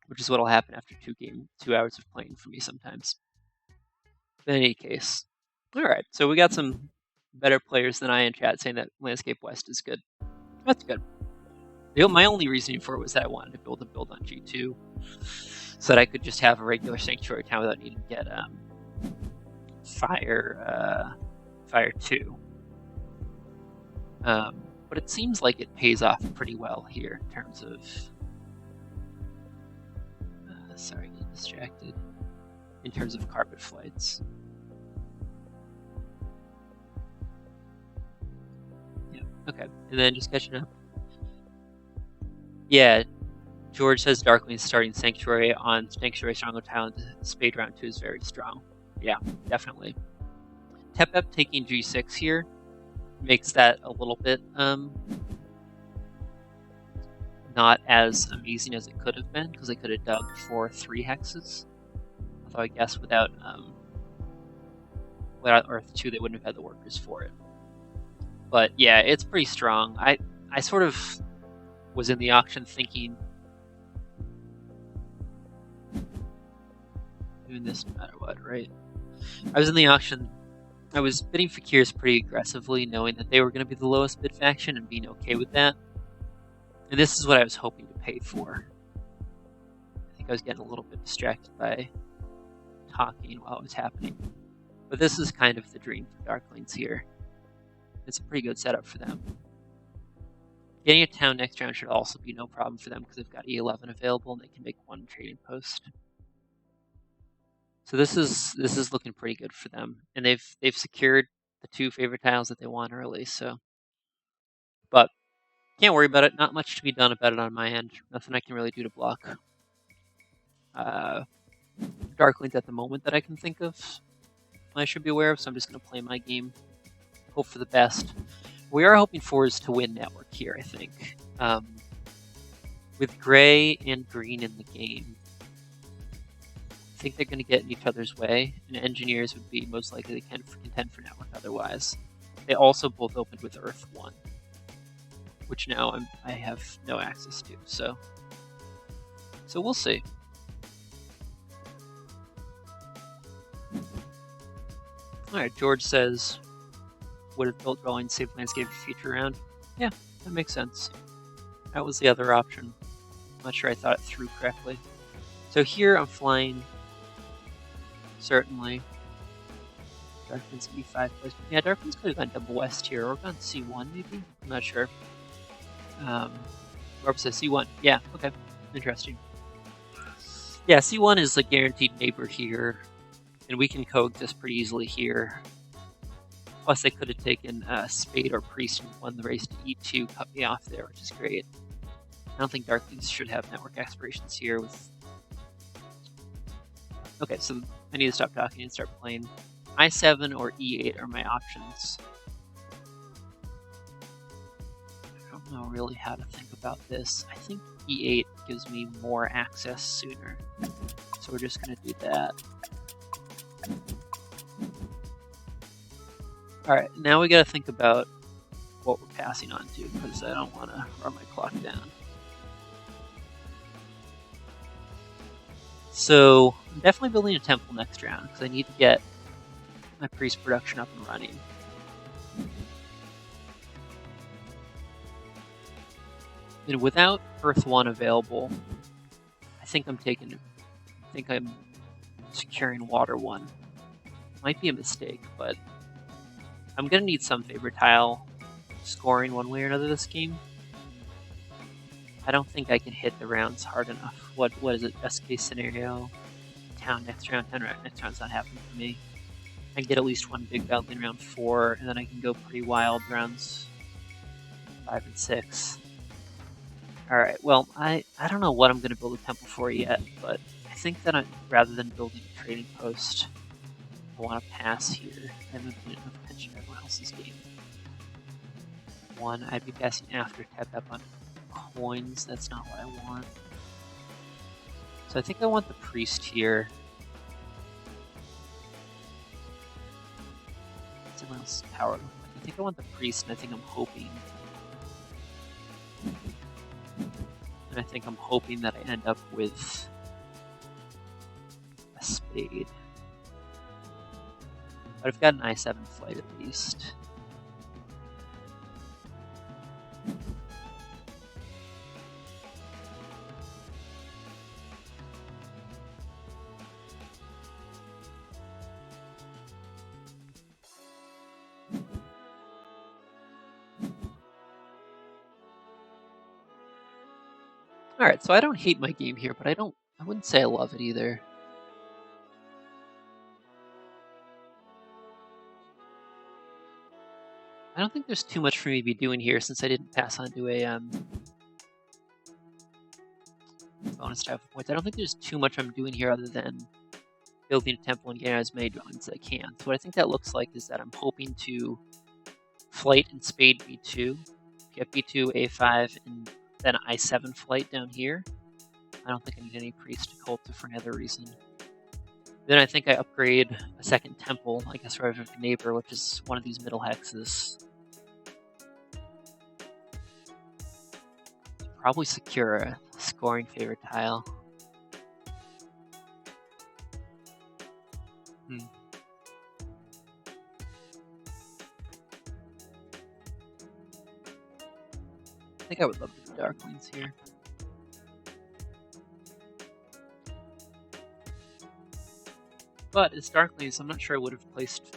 Speaker 1: Which is what will happen after 2 hours of playing for me sometimes. But in any case. Alright, so we got some better players than I in chat saying that Landscape West is good. That's good. My only reasoning for it was that I wanted to build a build on G2 so that I could just have a regular Sanctuary town without needing to get Fire 2. But it seems like it pays off pretty well here in terms of... sorry, getting distracted. In terms of carpet flights. Yeah, okay. And then just catching up. Yeah, George says Darkling's starting Sanctuary on Sanctuary Stronghold Talent. Spade round 2 is very strong. Yeah, definitely. Tep taking G6 here makes that a little bit not as amazing as it could have been, because they could have dug for 3 hexes. Although I guess without Earth 2 they wouldn't have had the workers for it. But yeah, it's pretty strong. I sort of was in the auction thinking doing this no matter what, right? I was in the auction, I was bidding Fakirs pretty aggressively, knowing that they were going to be the lowest bid faction and being okay with that. And this is what I was hoping to pay for. I think I was getting a little bit distracted by talking while it was happening. But this is kind of the dream for Darklings here. It's a pretty good setup for them. Getting a town next round should also be no problem for them because they've got E11 available and they can make 1 trading post. So this is looking pretty good for them, and they've secured the 2 favorite tiles that they want early. So, but can't worry about it. Not much to be done about it on my end. Nothing I can really do to block Darklings at the moment that I can think of. I should be aware of. So I'm just going to play my game, hope for the best. We are hoping for is to win network here, I think. With gray and green in the game, I think they're going to get in each other's way, and engineers would be most likely to contend for network otherwise. They also both opened with Earth 1, which now I have no access to, so we'll see. Alright, George says, would have built drawing save landscape for future round? Yeah, that makes sense. That was the other option. I'm not sure I thought it through correctly. So here I'm flying, certainly. Darkling's gonna be 5 plays. Yeah, Darkling's could have gone double west here, or gone C1 maybe? I'm not sure. Rob says C1. Yeah, okay. Interesting. Yeah, C1 is the guaranteed neighbor here, and we can coexist pretty easily here. Plus, they could have taken Spade or Priest and won the race to E2, cut me off there, which is great. I don't think Darklings should have network aspirations here with... Okay, so I need to stop talking and start playing. I7 or E8 are my options. I don't know really how to think about this. I think E8 gives me more access sooner. So we're just going to do that. Alright, now we gotta think about what we're passing on to, because I don't want to run my clock down. So, I'm definitely building a temple next round, because I need to get my priest production up and running. And without Earth 1 available, I think I'm securing Water 1. Might be a mistake, but I'm gonna need some favorite tile scoring one way or another this game. I don't think I can hit the rounds hard enough. What is it? Best case scenario? Town next round. Town next round's not happening for me. I can get at least 1 big battle in round 4, and then I can go pretty wild rounds 5 and 6. Alright, well, I don't know what I'm gonna build a temple for yet, but I think that rather than building a trading post, I want to pass here. I haven't paid enough attention to everyone else's game. 1, I'd be passing after tap up on coins. That's not what I want. So I think I want the priest here. What's someone else's power look like? I think I want the priest, and I think I'm hoping. And I think I'm hoping that I end up with a spade. But I've got an I7 flight at least. Alright, so I don't hate my game here, but I wouldn't say I love it either. I don't think there's too much for me to be doing here since I didn't pass on to a bonus type of points. I don't think there's too much I'm doing here other than building a temple and getting as many drawings as I can. So what I think that looks like is that I'm hoping to flight and spade B2, get B2, A5, and then I7 flight down here. I don't think I need any priest to culta for any other reason. Then I think I upgrade a second temple, I guess, rather than neighbor, which is one of these middle hexes. Probably secure a scoring favorite tile. I think I would love to do Darklings here. But as Darklings, I'm not sure I would have placed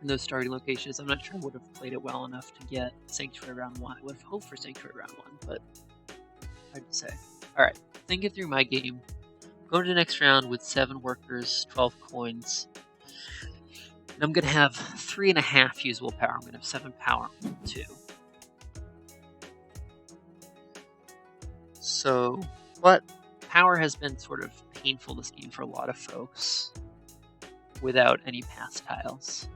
Speaker 1: in those starting locations. I'm not sure I would have played it well enough to get Sanctuary round 1. I would have hoped for Sanctuary round 1, but hard to say. Alright, thinking through my game. Going to the next round with 7 workers, 12 coins. And I'm going to have 3.5 usable power. I'm going to have 7 power on 2. So, but power has been sort of painful this game for a lot of folks without any pass tiles.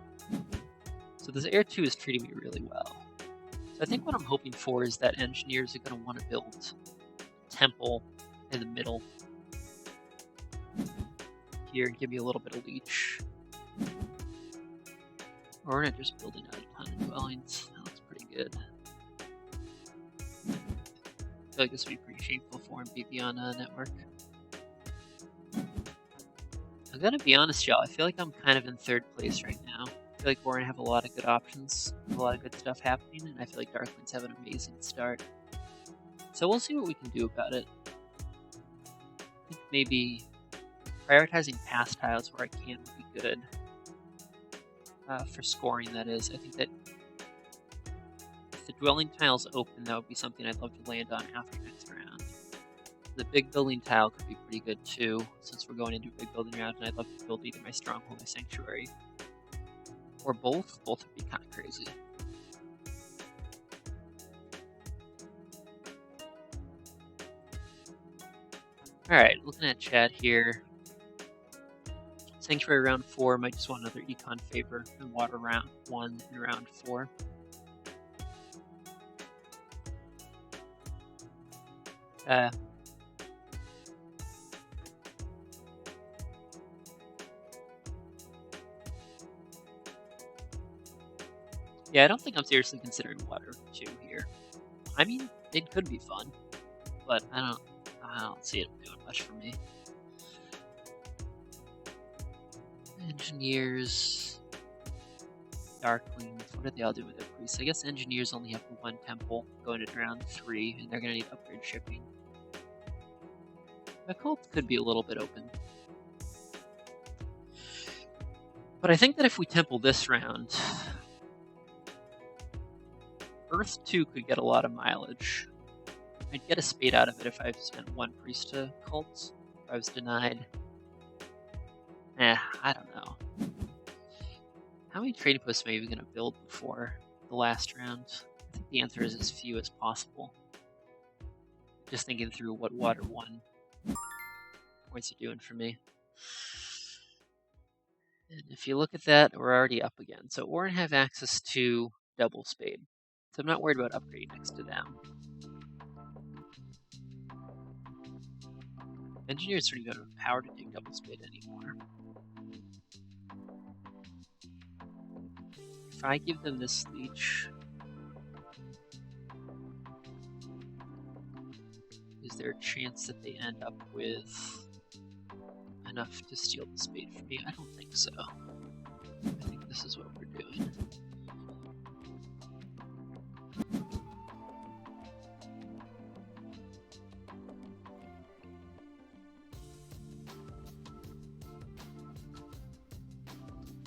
Speaker 1: So this Air 2 is treating me really well. So I think what I'm hoping for is that engineers are going to want to build a temple in the middle here and give me a little bit of leech. Or we're not just building a ton of dwellings. That looks pretty good. I feel like this would be pretty shameful for him to be on a network. I'm gonna be honest, y'all. I feel like I'm kind of in 3rd place right now. I feel like we're gonna have a lot of good options, a lot of good stuff happening, and I feel like Darklings have an amazing start. So we'll see what we can do about it. I think maybe prioritizing pass tiles where I can would be good. For scoring, that is. I think that if the dwelling tile's open, that would be something I'd love to land on after next round. The big building tile could be pretty good too, since we're going into a big building round, and I'd love to build either my stronghold or my sanctuary. Or both. Both would be kind of crazy. Alright, looking at chat here. Sanctuary round 4 might just want another econ favor, and water round 1 in round 4. Yeah, I don't think I'm seriously considering water 2 here. I mean, it could be fun, but I don't see it doing much for me. Engineers, Darklings, what do they all do with their priests? I guess engineers only have 1 temple going to round 3, and they're going to need upgrade shipping. The cult could be a little bit open. But I think that if we temple this round, Earth 2 could get a lot of mileage. I'd get a spade out of it if I spent 1 priest to cults. If I was denied. I don't know. How many trading posts am I even going to build before the last round? I think the answer is as few as possible. Just thinking through what water 1 points are doing for me. And if you look at that, we're already up again. So Orin have access to double spade. So I'm not worried about upgrading next to them. Engineers don't even have power to take double spade anymore. If I give them this leech, is there a chance that they end up with enough to steal the spade from me? I don't think so. I think this is what we're doing.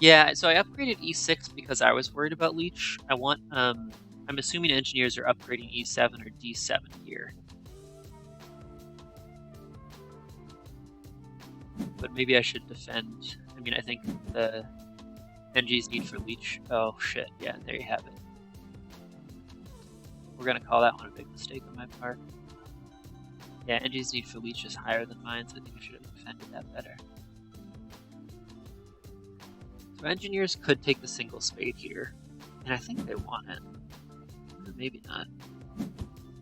Speaker 1: Yeah, so I upgraded E6 because I was worried about leech. I'm assuming engineers are upgrading E7 or D7 here. but maybe I should defend. I mean, I think the NG's need for leech. Oh shit! Yeah, there you have it. We're gonna call that one a big mistake on my part. Yeah, NG's need for leech is higher than mine, so I think I should have defended that better. So engineers could take the single spade here, and I think they want it. Maybe not.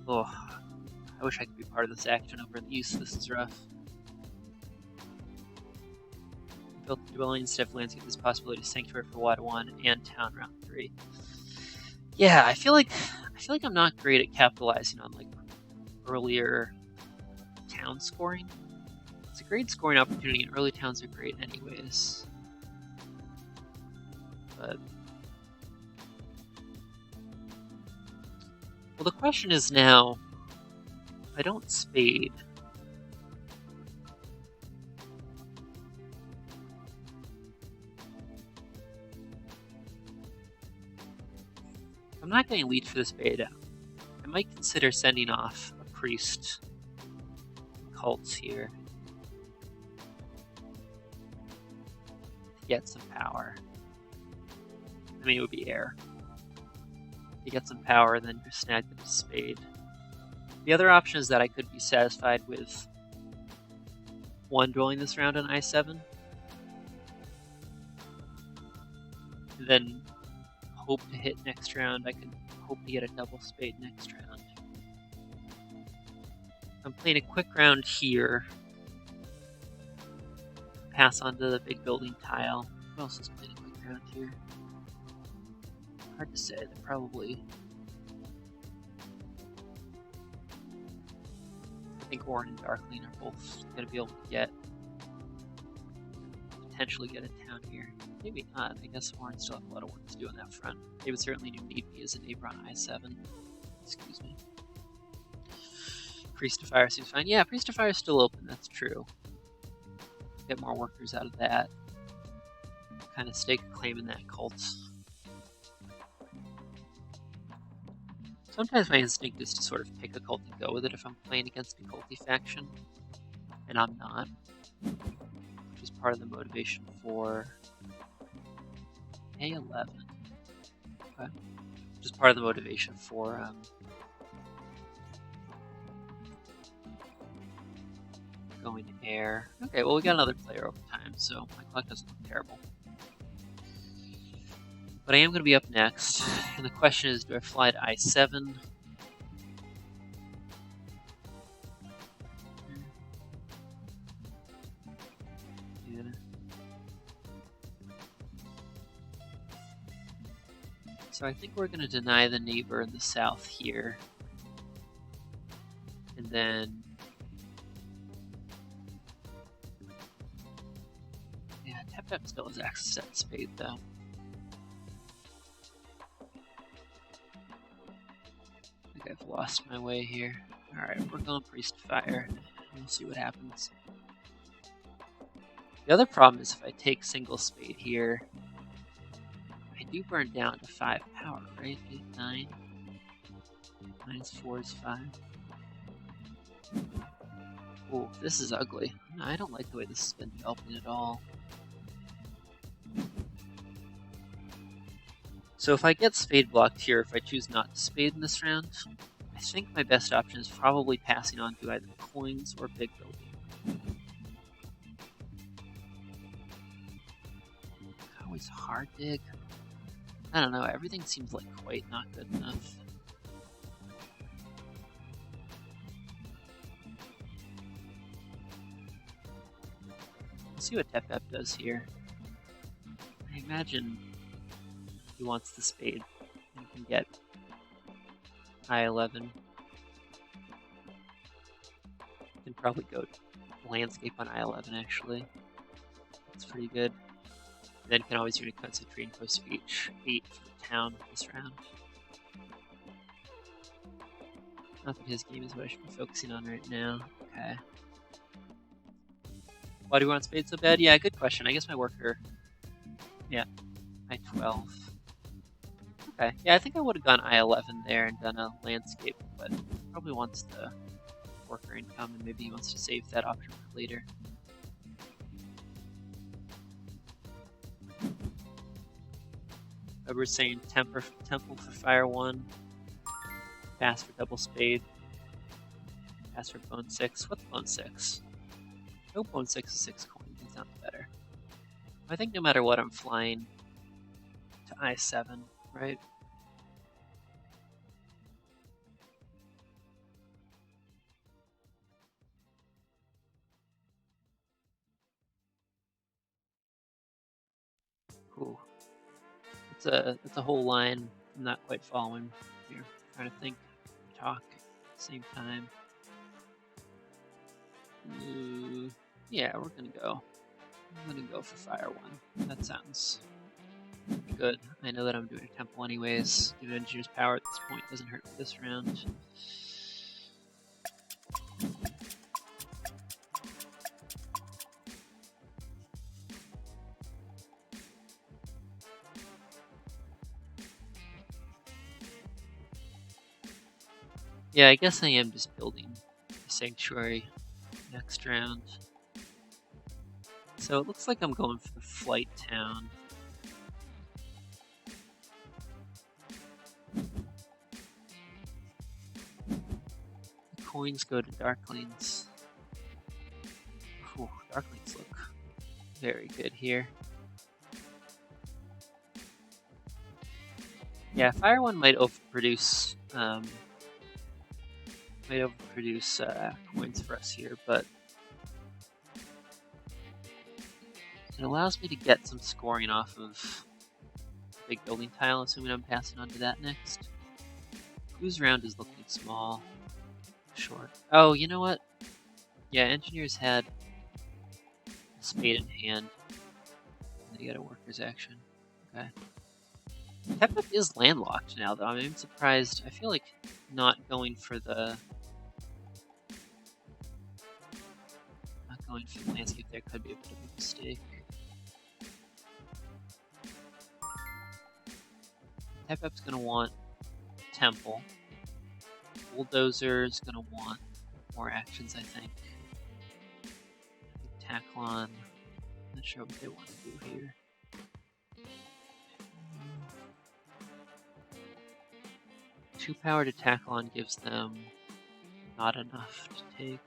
Speaker 1: Oh, I wish I could be part of this action over in the east. This is rough. Built the dwelling instead of landscape. This possibility of sanctuary for Wada 1 and town round 3. Yeah, I feel like I'm not great at capitalizing on like earlier town scoring. It's a great scoring opportunity, and early towns are great anyways. But well, the question is now, if I don't spade, if I'm not getting lead for this beta, I might consider sending off a priest cults here to get some power. I mean, it would be air. You get some power and then just snag them to spade. The other option is that I could be satisfied with one dwelling this round on I7, and then hope to hit next round. I could hope to get a double spade next round. I'm playing a quick round here. Pass on to the big building tile. Who else is playing a quick round here? Hard to say. They're probably... I think Orin and Darkling are both going to be able to potentially get a town here. Maybe not. I guess Orin still have a lot of work to do on that front. They would certainly need me as a neighbor on I7. Excuse me. Priest of Fire seems fine. Yeah, Priest of Fire is still open. That's true. Get more workers out of that. Kind of stake a claim in that cult. Sometimes my instinct is to sort of pick a cult and go with it if I'm playing against a culty faction, and I'm not, which is part of the motivation for A11. Okay. Which is part of the motivation for going to air. Okay, well we got another player over time, so my clock doesn't look terrible. But I am going to be up next, and the question is, do I fly to I7? Yeah. So I think we're going to deny the neighbor in the south here. And then... yeah, Tep still has access to that spade, though. I've lost my way here. Alright, we're going Priest of Fire. We'll see what happens. The other problem is if I take single spade here, I do burn down to 5 power, right? 8, 9. 9 is 4 is 5. Oh, this is ugly. I don't like the way this has been developing at all. So if I get spade blocked here, if I choose not to spade in this round, I think my best option is probably passing on to either coins or big building. Always hard dig. I don't know, everything seems like quite not good enough. We'll see what Tep does here. I imagine he wants the spade and can get I11. Can probably go landscape on I11 actually. That's pretty good. And then can always use a concentrate and post H8 for the town this round. Not that his game is what I should be focusing on right now. Okay. Why do we want spade so bad? Yeah, good question. I guess my worker. Yeah, I12. Okay, yeah, I think I would have gone I11 there and done a landscape, but probably wants the worker income and maybe he wants to save that option for later. We're saying Temple for Fire 1, pass for Double Spade, pass for Bone 6. What's Bone 6? Oh, Bone 6 is 6 coins. That sounds better. I think no matter what, I'm flying to I7, right? Cool. It's a whole line I'm not quite following here. Trying to think, talk at the same time. Yeah, we're gonna go. I'm gonna go for Fire 1. That sounds good. I know that I'm doing a temple anyways. Give Engineer's Power at this point doesn't hurt this round. Yeah, I guess I am just building a Sanctuary next round. So it looks like I'm going for the Flight Town. The coins go to Darklings. Ooh, Darklings look very good here. Yeah, Fire 1 might overproduce coins for us here, but it allows me to get some scoring off of the big building tile, assuming I'm passing on to that next. Whose round is looking small? Short. Oh, you know what? Yeah, Engineers had a spade in hand. And they got a worker's action. Okay. Pep is landlocked now, though. I mean, I'm surprised. I feel like not going for the landscape there could be a bit of a mistake. Pep's gonna want Temple. Bulldozer's gonna want more actions, I think. Tacklon. Not sure what they want to do here. 2 power to Tacklon gives them not enough to take.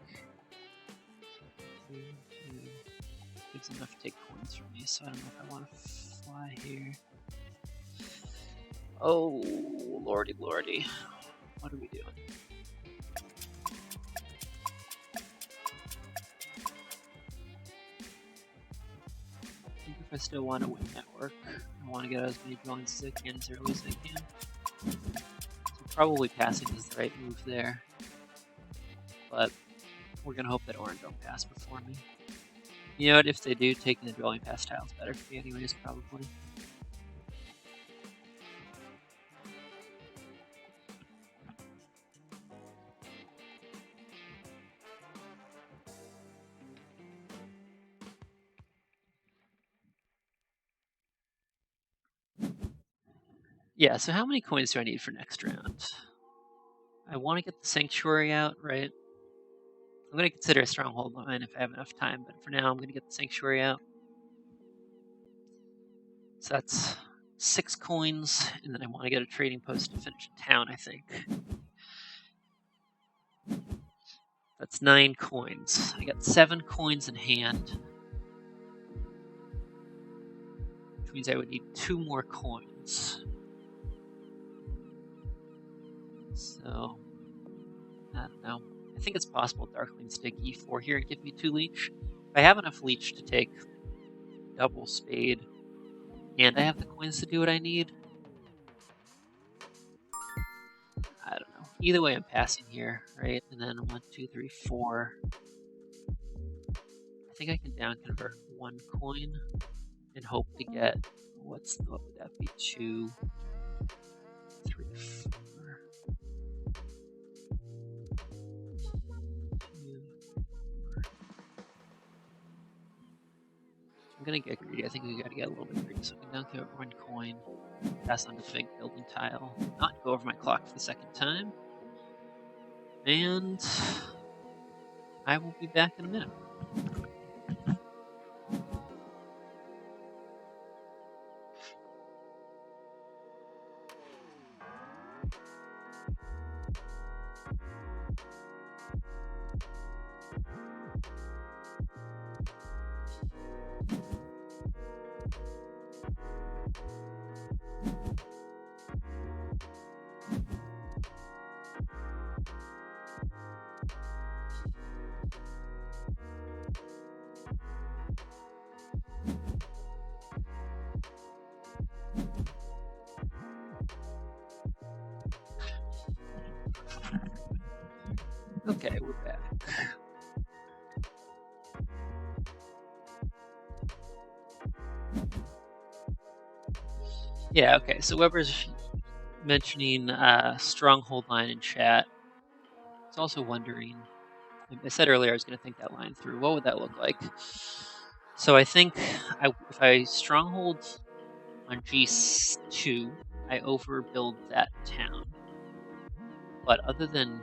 Speaker 1: 2, 2. Gives enough to take coins from me, so I don't know if I want to fly here. Oh, lordy lordy. What are we doing? I think if I still want to win network, I want to get out as many drawings as I can as early as I can. So probably passing is the right move there. But we're going to hope that orange don't pass before me. You know what, if they do, taking the drawing past tile is better for me anyways, probably. Yeah, so how many coins do I need for next round? I want to get the Sanctuary out, right? I'm going to consider a Stronghold line if I have enough time, but for now I'm going to get the Sanctuary out. So that's 6 coins, and then I want to get a trading post to finish a town, I think. That's 9 coins. I got 7 coins in hand, which means I would need 2 more coins. So, I don't know. I think it's possible Darklings take E4 here and give me 2 leech. If I have enough leech to take double spade, and I have the coins to do what I need, I don't know. Either way, I'm passing here, right? And then 1, 2, 3, 4. I think I can down convert 1 coin and hope to get, what would that be? 2, 3, 4. 2, 4. I'm gonna get greedy. I think we gotta get a little bit greedy. So I can down convert 1 coin, pass on to the big building tile, not go over my clock for the second time. And I will be back in a minute. Okay, we're back. Yeah, okay, so Weber's mentioning stronghold line in chat. It's also wondering, I said earlier I was going to think that line through. What would that look like? So I think if I stronghold on G2, I overbuild that town. But other than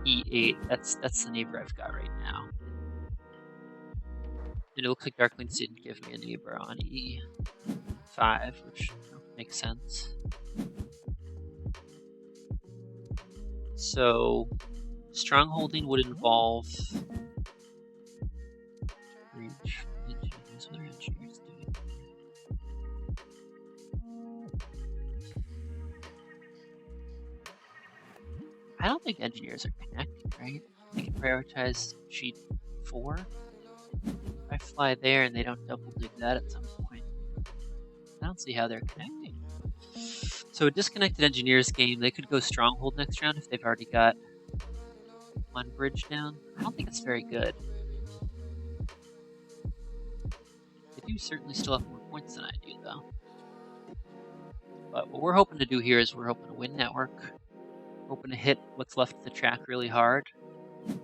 Speaker 1: E8, that's the neighbor I've got right now. And it looks like Darklings didn't give me a neighbor on E5, which makes sense. So strongholding would involve range engineers. What are engineers doing? I don't think engineers are connected, right? They can prioritize G4. If I fly there and they don't double dig that at some point, I don't see how they're connecting. So a disconnected engineers game, they could go stronghold next round if they've already got one bridge down. I don't think it's very good. They do certainly still have more points than I do, though. But what we're hoping to do here is we're hoping to win network, hoping to hit what's left of the track really hard, and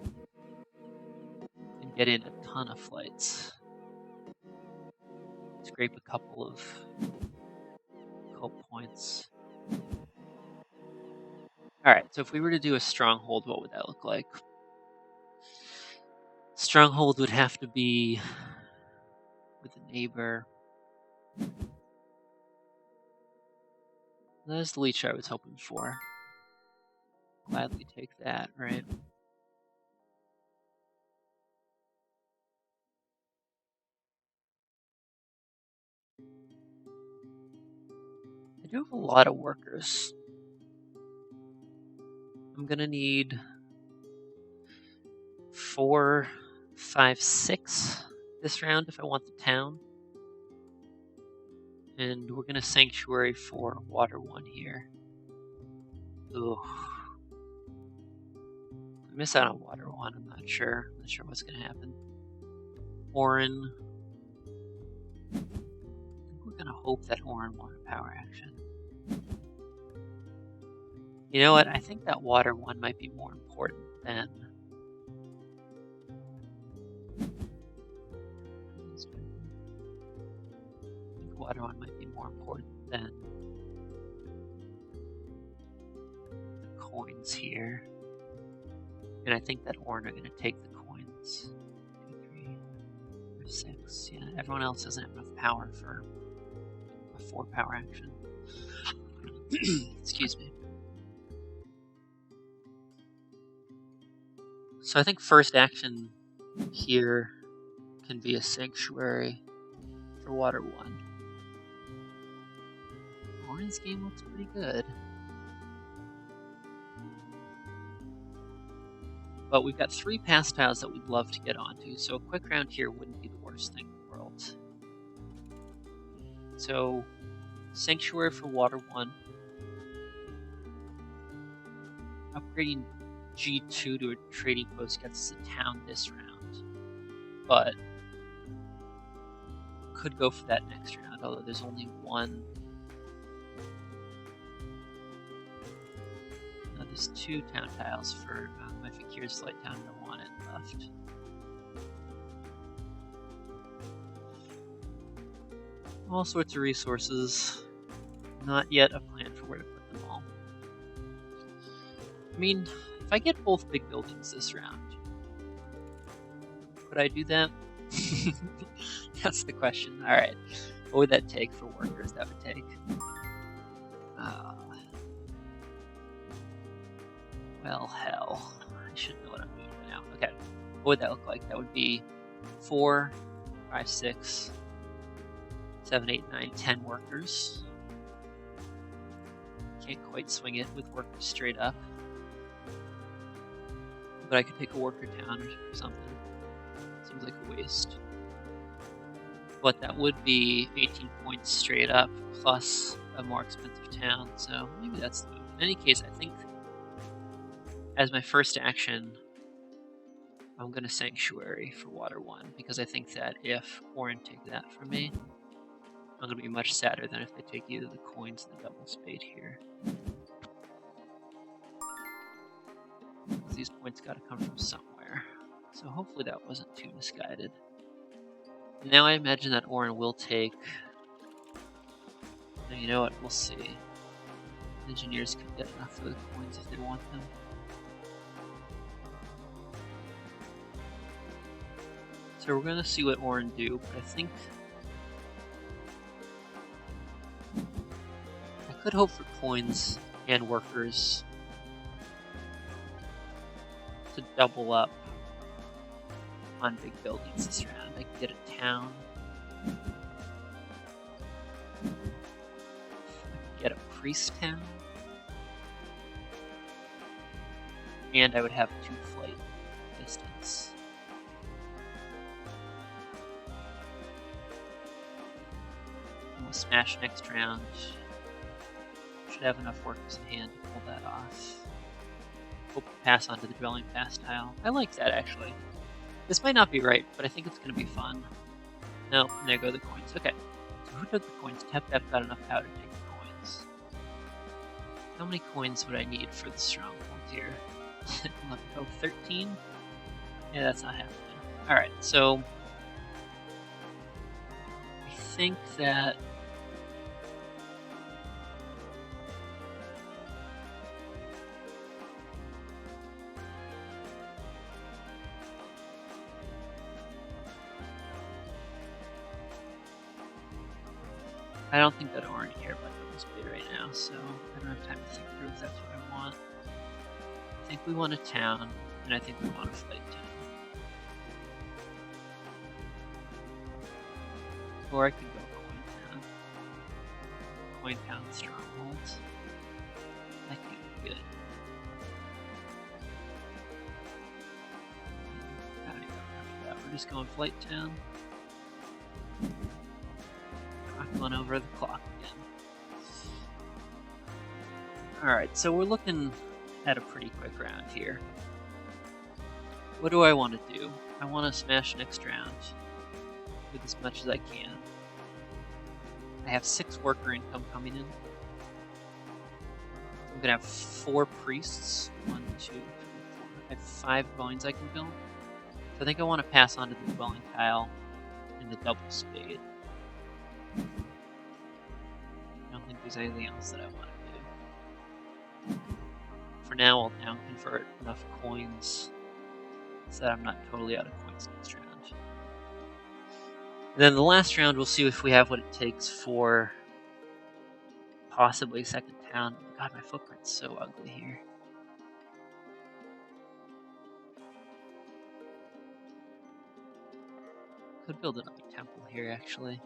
Speaker 1: get in a ton of flights. Scrape a couple of points. Alright, so if we were to do a stronghold, what would that look like? Stronghold would have to be with a neighbor. That's the leech I was hoping for. Gladly take that, right? I do have a lot of workers. I'm gonna need 4, 5, 6 this round if I want the town. And we're gonna sanctuary for water 1 here. Ugh. I miss out on water 1, I'm not sure. I'm not sure what's gonna happen. Orin. I think we're gonna hope that Orin won a power action. You know what? I think that water 1 might be more important than water 1 might be more important than the coins here. And I think that Orin are going to take the coins. 2, 3, 4, 6. Yeah, everyone else doesn't have enough power for a 4 power action. Excuse me. So I think first action here can be a sanctuary for water 1. Orin's game looks pretty good. But we've got 3 pass tiles that we'd love to get onto, so a quick round here wouldn't be the worst thing in the world. So, sanctuary for water 1. Upgrading G2 to a trading post gets us a town this round, but could go for that next round, although there's only one. No, there's 2 town tiles for my Fakirs Light Town that I wanted left. All sorts of resources. Not yet a plan for where to put them all. I mean, if I get both big buildings this round, could I do that? That's the question. Alright. What would that take for workers? That would take. Well, hell. I should know what I'm doing now. Okay. What would that look like? That would be 4, 5, 6, 7, 8, 9, 10 workers. Can't quite swing it with workers straight up. But I could take a worker town or something. Seems like a waste. But that would be 18 points straight up, plus a more expensive town, so maybe that's the move. In any case, I think as my first action, I'm going to Sanctuary for Water 1, because I think that if Orin take that from me, I'm going to be much sadder than if they take either the coins or the double spade here. These points got to come from somewhere, so hopefully that wasn't too misguided. Now I imagine that Orin will take... Now, you know what, we'll see. Engineers can get enough of the coins if they want them. So we're gonna see what Orin do, but I think... I could hope for coins and workers to double up on big buildings this round. I can get a town. I can get a priest town. And I would have 2 flight distance. And we'll smash next round. Should have enough workers in hand to pull that off. Hope to pass on to the dwelling pass tile. I like that actually. This might not be right, but I think it's going to be fun. No, there go the coins. Okay, so who took the coins? Tep got enough power to take the coins. How many coins would I need for the stronghold here? Let's go 13? Yeah, that's not happening. Alright, so... I think that... I don't think that Orin here about double spade right now, so I don't have time to think through if that's what I want. I think we want a town, and I think we want a flight town. Or I could go coin town. Coin town strongholds. That could be good. I don't even know that. We're just going flight town. One over the clock again. Alright, so we're looking at a pretty quick round here. What do I want to do? I want to smash next round with as much as I can. I have 6 worker income coming in. I'm going to have 4 priests. 1, 2, 3, 4. I have 5 dwellings I can build. So I think I want to pass on to the dwelling tile and the double spade. I don't think there's anything else that I want to do. For now, I'll down convert enough coins so that I'm not totally out of coins next round. And then the last round, we'll see if we have what it takes for possibly a second town. God, my footprint's so ugly here. Could build another temple here, actually.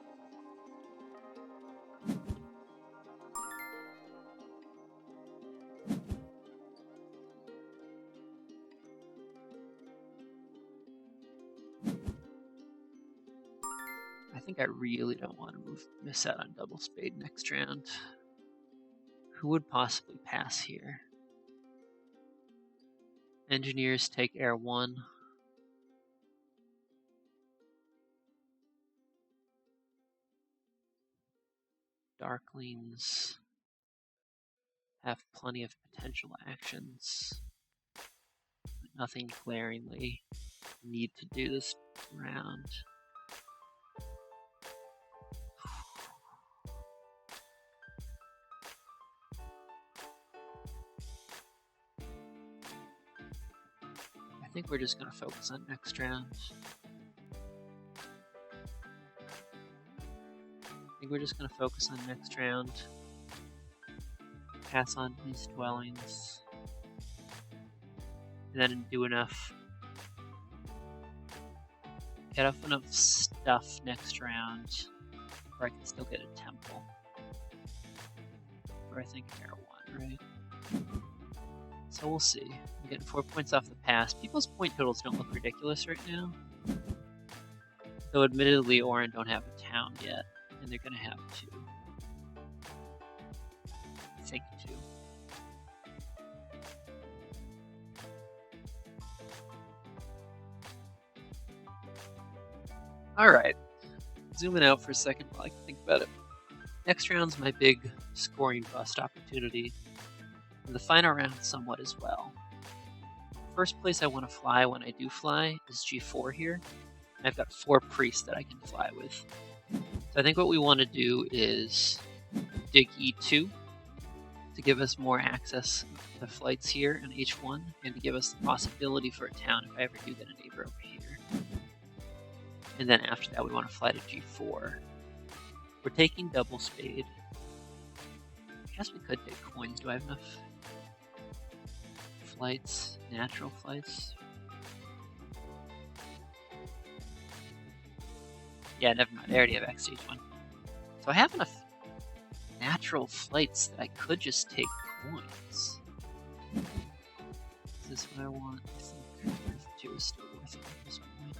Speaker 1: I think I really don't want to miss out on double spade next round. Who would possibly pass here? Engineers take air 1. Darklings have plenty of potential actions, but nothing glaringly need to do this round. I think we're just going to focus on next round. Pass on these dwellings. And then do enough get up enough stuff next round where I can still get a temple. Or I think Terra 1, right? So we'll see. I'm getting 4 points off the pass. People's point totals don't look ridiculous right now. Though admittedly, Orin don't have a town yet, and they're gonna have two. I think two. Alright. Zooming out for a second while I can think about it. Next round's my big scoring bust opportunity. And the final round somewhat as well. First place I want to fly when I do fly is G4 here. And I've got 4 priests that I can fly with. So I think what we want to do is dig E2 to give us more access to the flights here in H1 and to give us the possibility for a town if I ever do get a neighbor over here. And then after that we want to fly to G4. We're taking double spade. I guess we could take coins. Do I have enough flights? Natural flights? Yeah, never mind. I already have XH1. So I have enough natural flights that I could just take coins. Is this what I want? I think 2 is still worth it at this point.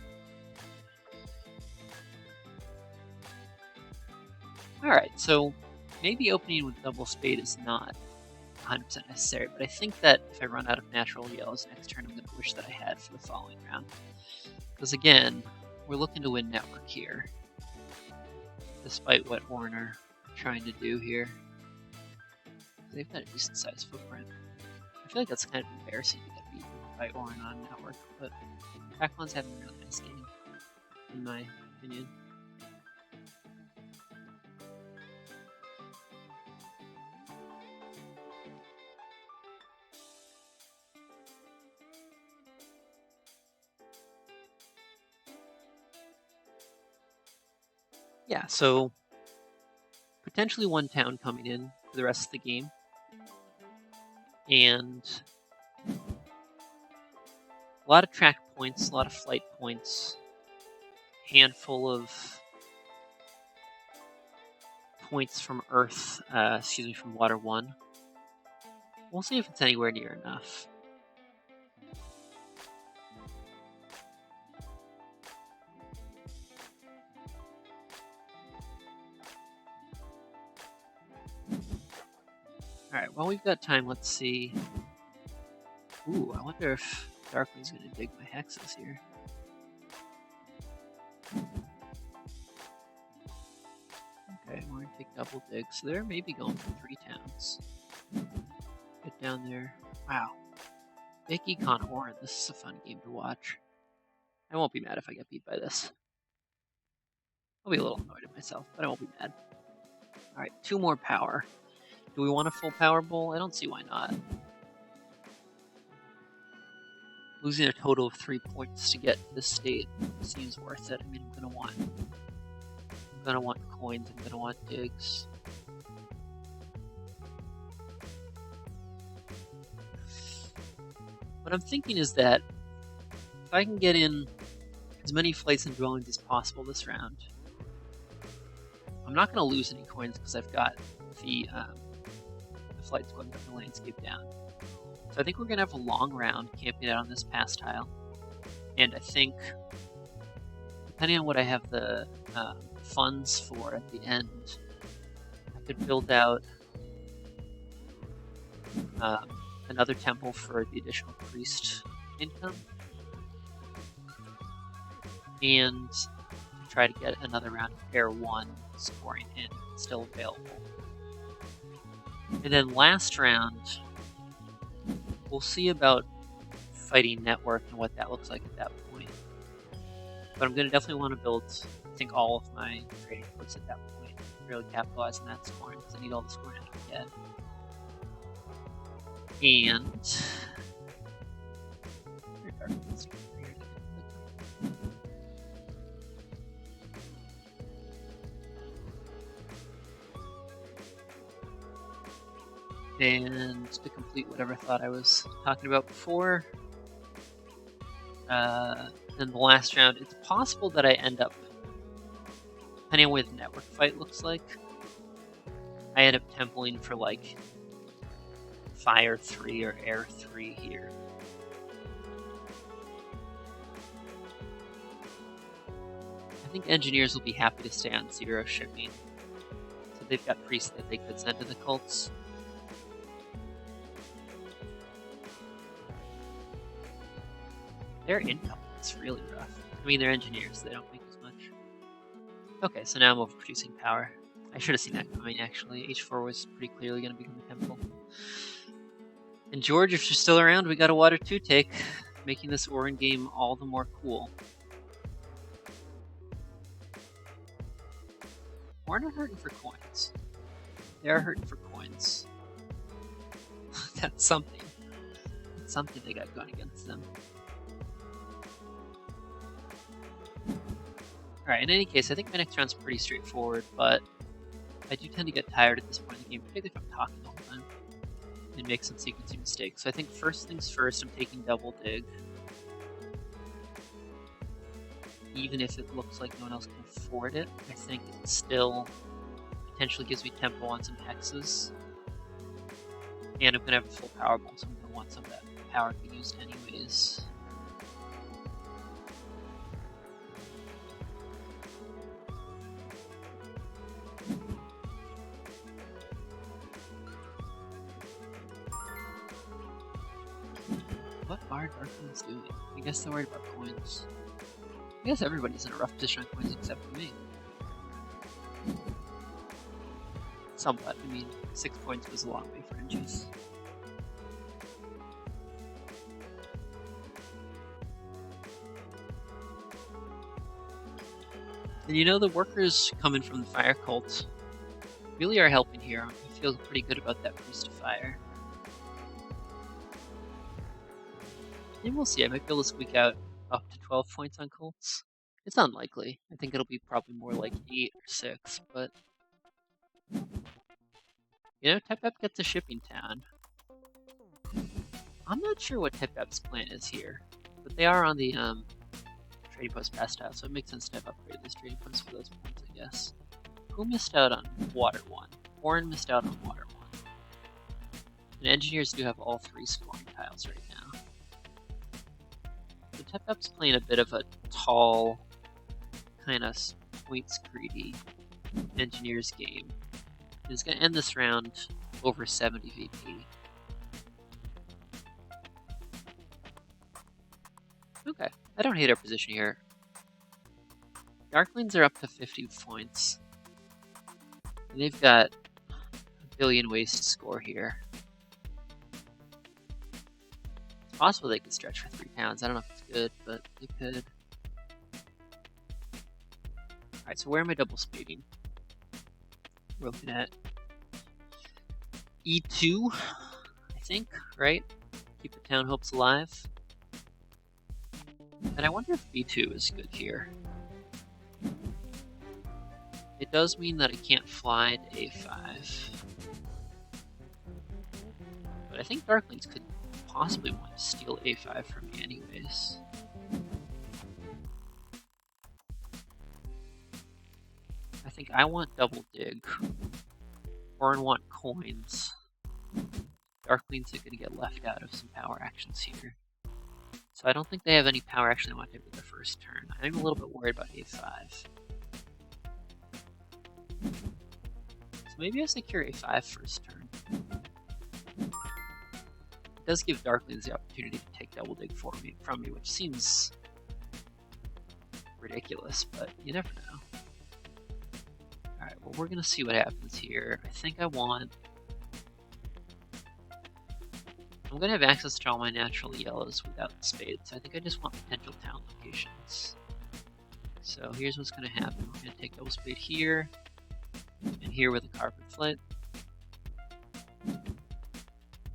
Speaker 1: Alright, so maybe opening with double spade is not 100% necessary, but I think that if I run out of natural yellows next turn, I'm going to wish that I had for the following round. Because again, we're looking to win network here, despite what Orin are trying to do here. They've got a decent sized footprint. I feel like that's kind of embarrassing to get beaten by Orin on network, but Pac-Man's having a really nice game, in my opinion. Yeah, so potentially one town coming in for the rest of the game. And a lot of track points, a lot of flight points, handful of points from Earth, from Water 1. We'll see if it's anywhere near enough. Alright, while we've got time, let's see. Ooh, I wonder if Darkwing's going to dig my hexes here. Okay, we're going to take double dig. So they're maybe going for 3 towns. Get down there. Wow. Big Econ Orin, this is a fun game to watch. I won't be mad if I get beat by this. I'll be a little annoyed at myself, but I won't be mad. Alright, 2 more power. Do we want a full power bowl? I don't see why not. Losing a total of 3 points to get this state seems worth it. I mean, I'm gonna want coins, I'm gonna want digs. What I'm thinking is that if I can get in as many flights and dwellings as possible this round, I'm not gonna lose any coins because I've got the flights going up the landscape down. So I think we're going to have a long round camping out on this pass tile. And I think, depending on what I have the funds for at the end, I could build out another temple for the additional priest income. And try to get another round of Air 1 scoring in still available. And then last round, we'll see about fighting network and what that looks like at that point. But I'm going to definitely want to build, I think, all of my trading ports at that point. Really capitalize on that scoring, because I need all the scoring I can get. And and to complete whatever thought I was talking about before, then the last round, it's possible that I end up, depending on what the network fight looks like, I end up templing for like Fire 3 or Air 3 here. I think engineers will be happy to stay on 0 shipping. So they've got priests that they could send to the cults. Their income is really rough. I mean, they're engineers, they don't make as much. Okay, so now I'm overproducing power. I should have seen that coming, actually. H4 was pretty clearly going to become a temple. And George, if you're still around, we got a Water 2 take, making this Orin game all the more cool. Orin are hurting for coins. They are hurting for coins. That's something. That's something they got going against them. Alright, in any case, I think my next round's pretty straightforward, but I do tend to get tired at this point in the game, particularly if I'm talking the whole time, and make some sequencing mistakes. So I think first things first, I'm taking Double Dig. Even if it looks like no one else can afford it, I think it still potentially gives me tempo on some hexes. And I'm going to have a full power ball, so I'm going to want some of that power to be used anyways. What are Darklings doing? I guess they're worried about coins. I guess everybody's in a rough position on coins except for me. Somewhat. I mean, 6 points was a long way for NGs. And you know, the workers coming from the fire cult really are helping here. I feel pretty good about that Priest of Fire. And we'll see, I might be able to squeak out up to 12 points on cults. It's unlikely. I think it'll be probably more like 8 or 6, but... You know, Tep-Ep gets a shipping town. I'm not sure what Tep-Ep's plan is here, but they are on the trading post past out, so it makes sense to have upgraded this trading post for those points, I guess. Who missed out on Water 1? Orin missed out on Water 1. And engineers do have all 3 scoring tiles right now. So Tep-Ep's playing a bit of a tall, kind of points greedy engineers game. He's going to end this round over 70 VP. Okay, I don't hate our position here. Darklings are up to 50 points. And they've got a billion ways to score here. It's possible they could stretch for 3 pounds. I don't know if it's good, but they could. Alright, so where am I double speeding? We're looking at E2, I think, right? Keep the town hopes alive. And I wonder if B2 is good here. It does mean that I can't fly to A5. But I think Darklings could possibly want to steal A5 from me anyways. I think I want Double Dig. Orin want coins. Darklings are going to get left out of some power actions here. So I don't think they have any power action they want to take with their first turn. I'm a little bit worried about A5. So maybe I secure A5 first turn. It does give Darklings the opportunity to take Double Dig from me, which seems ridiculous, but you never know. Alright, well, we're going to see what happens here. I think I'm going to have access to all my natural yellows without spades, so I think I just want potential town locations. So here's what's going to happen. We're going to take double spade here, and here with a carpet flight.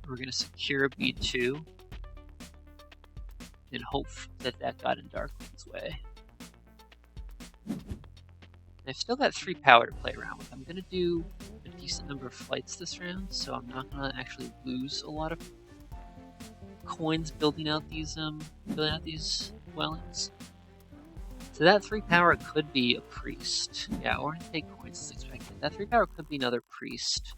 Speaker 1: We're going to secure B2, and hope that that got in Darkling's way. I've still got 3 power to play around with. I'm going to do a decent number of flights this round, so I'm not going to actually lose a lot of coins building out these dwellings. So that 3 power could be a priest. Yeah, or take coins as expected. That 3 power could be another priest.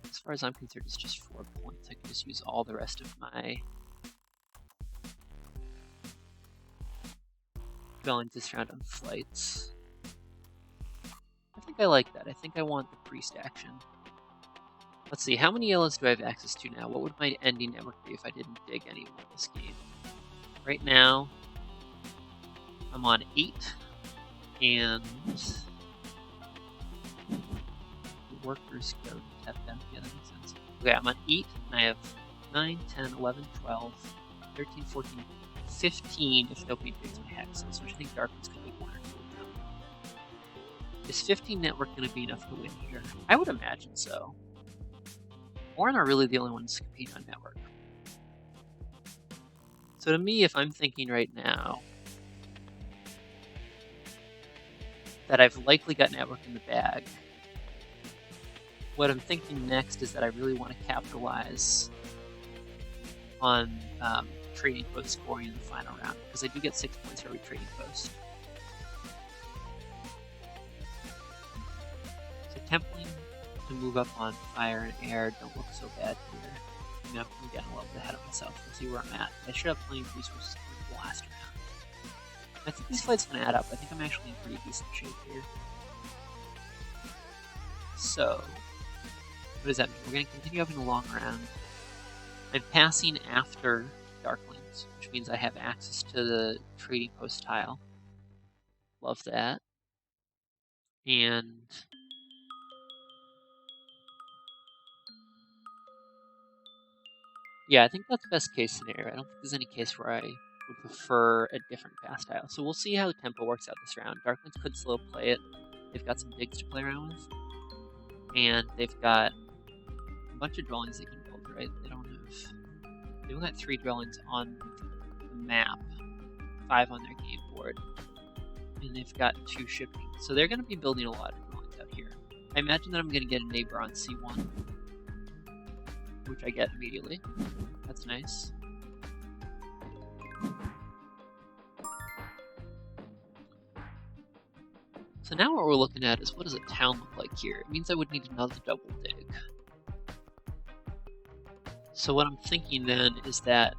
Speaker 1: As far as I'm concerned, it's just 4 points. I can just use all the rest of my dwellings this round on flights. I think I like that. I think I want the priest action. Let's see, how many yellows do I have access to now? What would my ending network be if I didn't dig any more this game? Right now, I'm on 8, and the workers go to tap them. Yeah, that makes sense. Okay, I'm on 8, and I have 9, 10, 11, 12, 13, 14, 15 if nobody digs my hexes, which I think Darkness could be 1 or 2 of them. Is 15 network going to be enough to win here? I would imagine so. Warren are really the only ones competing on network. So to me, if I'm thinking right now that I've likely got network in the bag, what I'm thinking next is that I really want to capitalize on trading post scoring in the final round, because I do get 6 points for every trading post. So templing to move up on fire and air don't look so bad here. I mean, I'm getting a little bit ahead of myself. Let's see where I'm at. I should have plenty of resources for the last round. I think these fights are going to add up. I think I'm actually in pretty decent shape here. So, what does that mean? We're going to continue having a long round. I'm passing after Darklings, which means I have access to the trading post tile. Love that. And yeah, I think that's best case scenario. I don't think there's any case where I would prefer a different pass tile. So we'll see how tempo works out this round. Darklings could slow play it. They've got some digs to play around with. And they've got a bunch of dwellings they can build, right? They've got 3 dwellings on the map, 5 on their game board. And they've got 2 shipping. So they're going to be building a lot of dwellings out here. I imagine that I'm going to get a neighbor on C1, which I get immediately. That's nice. So now what we're looking at is, what does a town look like here? It means I would need another double dig. So what I'm thinking then is that,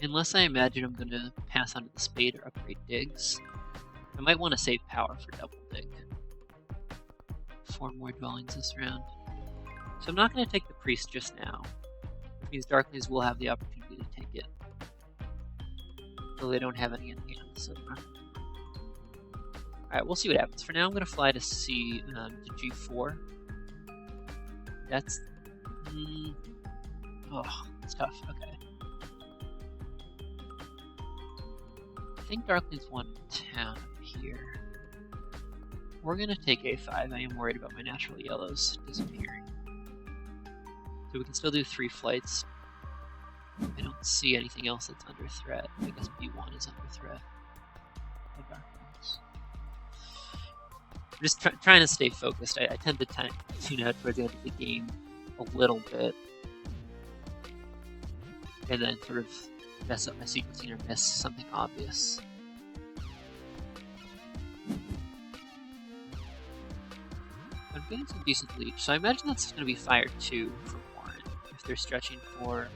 Speaker 1: unless I imagine I'm going to pass on to the spade or upgrade digs, I might want to save power for double dig. 4 more dwellings this round. So I'm not going to take the priest just now, which means Darklings will have the opportunity to take it, though they don't have any in hand. So alright, we'll see what happens. For now, I'm going to fly to C to G4. That's it's tough. Okay. I think Darklings want town here. We're going to take A5. I am worried about my natural yellows disappearing. So we can still do 3 flights. I don't see anything else that's under threat. I guess B1 is under threat. I'm just trying to stay focused. I tend to tune out towards the end of the game a little bit. And then sort of mess up my sequencing or miss something obvious. I'm getting some decent leech, so I imagine that's going to be fire 2 for Warren, if they're stretching for...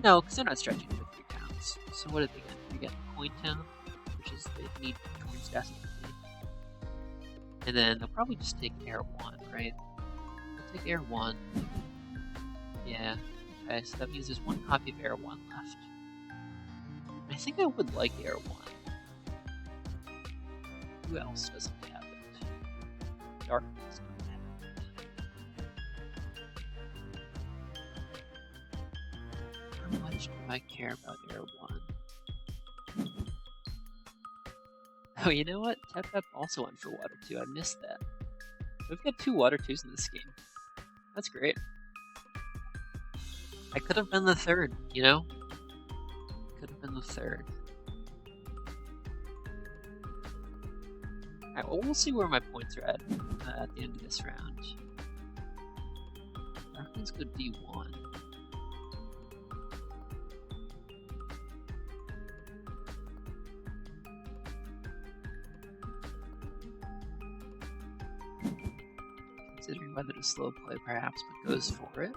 Speaker 1: No, because they're not stretching for 3 towns. So what are they get? They get Coin Town, which is they need coins desperately. And then they'll probably just take Air 1, right? They'll take Air 1. Yeah, okay, so that means there's 1 copy of Air 1 left. I think I would like Air 1. Who else doesn't have it? Darkness doesn't have it. How much do I care about Air 1? Oh, you know what? Tap also went for Water 2. I missed that. We've got 2 Water 2s in this game. That's great. I could have been the 3rd, you know? Could have been the 3rd. Alright, well, we'll see where my points are at the end of this round. Darklings go D1. considering whether to slow play perhaps, but goes for it.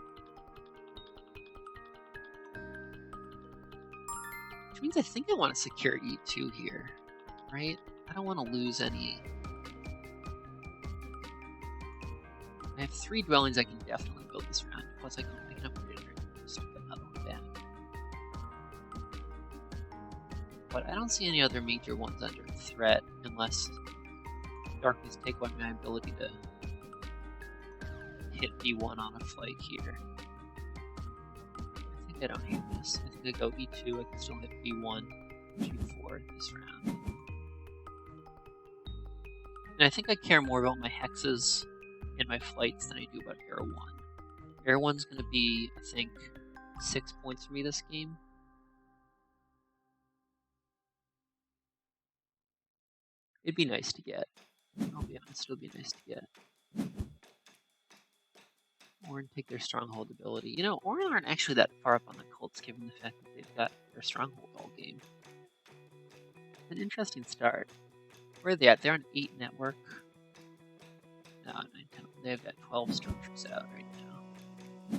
Speaker 1: Which means I think I want to secure E2 here, right? I don't want to lose any. I have 3 dwellings I can definitely build this round, plus I can upgrade it and just get another one back. But I don't see any other major ones under threat unless Darkness take away my ability to hit B1 on a flight here. I think I don't need this. I think I go E2, I can still hit B1, G4 this round. And I think I care more about my hexes and my flights than I do about Air 1. Air 1's going to be, I think, 6 points for me this game. It'd be nice to get. I'll be honest, it'll be nice to get. Orin take their stronghold ability. You know, Orin aren't actually that far up on the cults given the fact that they've got their stronghold all game. An interesting start. Where are they at? They're on 8 network. No, 9, 10. They've got 12 structures out right now.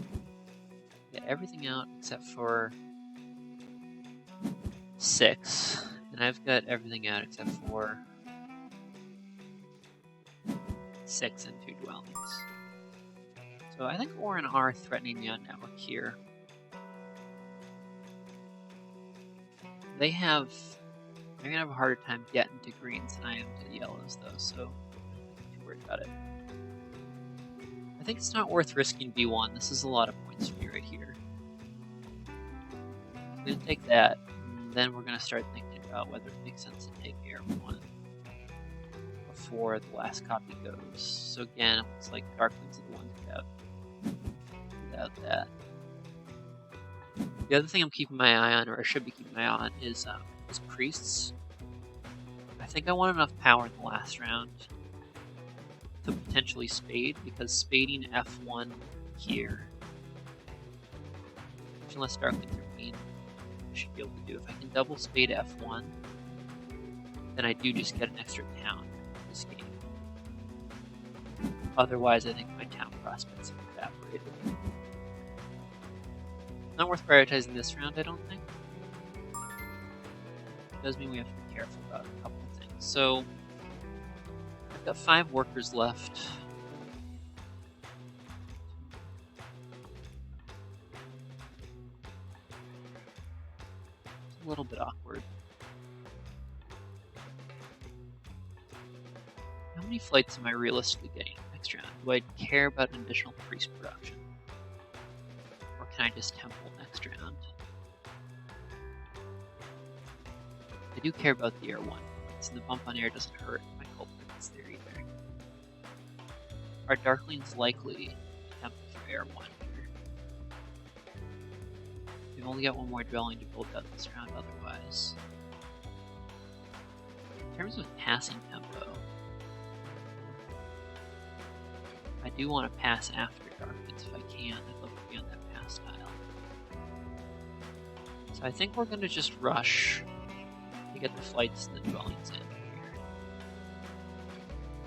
Speaker 1: Got everything out except for 6. And I've got everything out except for 6 and 2 dwellings. So I think Orin are threatening the on-network here. They're gonna have a harder time getting to greens than I am to yellows though, so I'm not too worried about it. I think it's not worth risking B1. This is a lot of points for me right here. I'm gonna take that, and then we're gonna start thinking about whether it makes sense to take Air 1 before the last copy goes. So again, it looks like Darklings are the ones without that. The other thing I'm keeping my eye on, or I should be keeping my eye on, is priests. I think I want enough power in the last round to potentially spade, because spading F1 here, which unless Darklings are mean, I should be able to do. If I can double spade F1, then I do just get an extra town in this game. Otherwise, I think my town prospects have evaporated. Not worth prioritizing this round, I don't think. It does mean we have to be careful about a couple of things. So, I've got 5 workers left. It's a little bit awkward. How many flights am I realistically getting next round? Do I care about an additional priest production? Or can I just temple next round? I do care about the Air 1, so the bump on air doesn't hurt my culprit is there either. Are Darklings likely to temple for Air 1 here? We've only got 1 more dwelling to build out this round otherwise. In terms of passing tempo, I do want to pass after Darklings if I can. I'd love to be on that pass tile. So I think we're going to just rush to get the flights and the dwellings in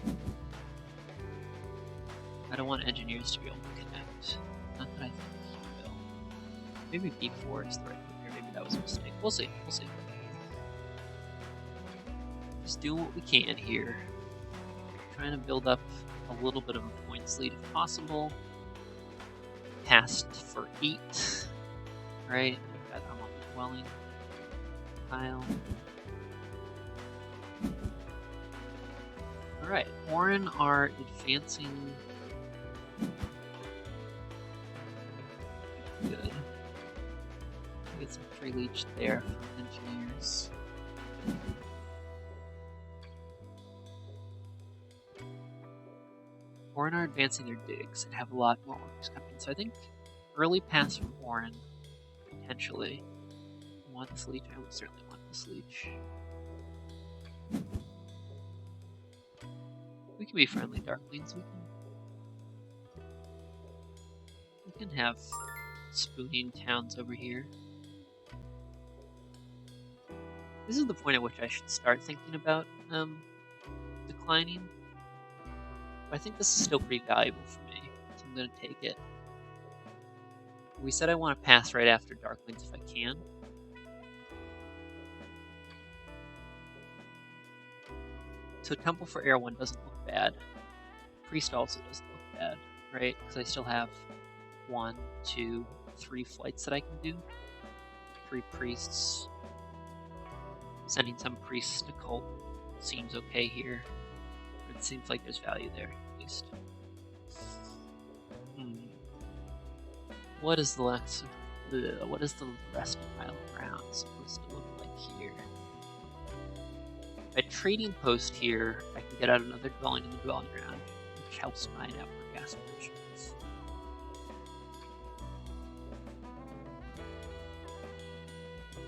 Speaker 1: here. I don't want engineers to be able to connect. Not that I think he will. Maybe B4 is the right move here. Maybe that was a mistake. We'll see. We'll see. Just do what we can here. Trying to build up a little bit of a points lead if possible. Passed for 8. Right? I'm on the dwelling tile. Alright, Orin are advancing. Good. Get some free leech there from engineers. Orin are advancing their digs and have a lot more workers coming. So I think early pass from Orin, potentially. I want this leech? I would certainly want this leech. We can be friendly Darklings. We can have spooning towns over here. This is the point at which I should start thinking about declining. But I think this is still pretty valuable for me, so I'm going to take it. We said I want to pass right after Darklings if I can. So Temple for Air 1 doesn't look bad. Priest also doesn't look bad, right? Because I still have 1, 2, 3 flights that I can do. 3 priests. Sending some priests to Cult seems okay here. It seems like there's value there, at least. What is the rest of Isle of Ground supposed to look like here? By trading post here, I can get out another dwelling in the dwelling ground, which helps my network aspirations.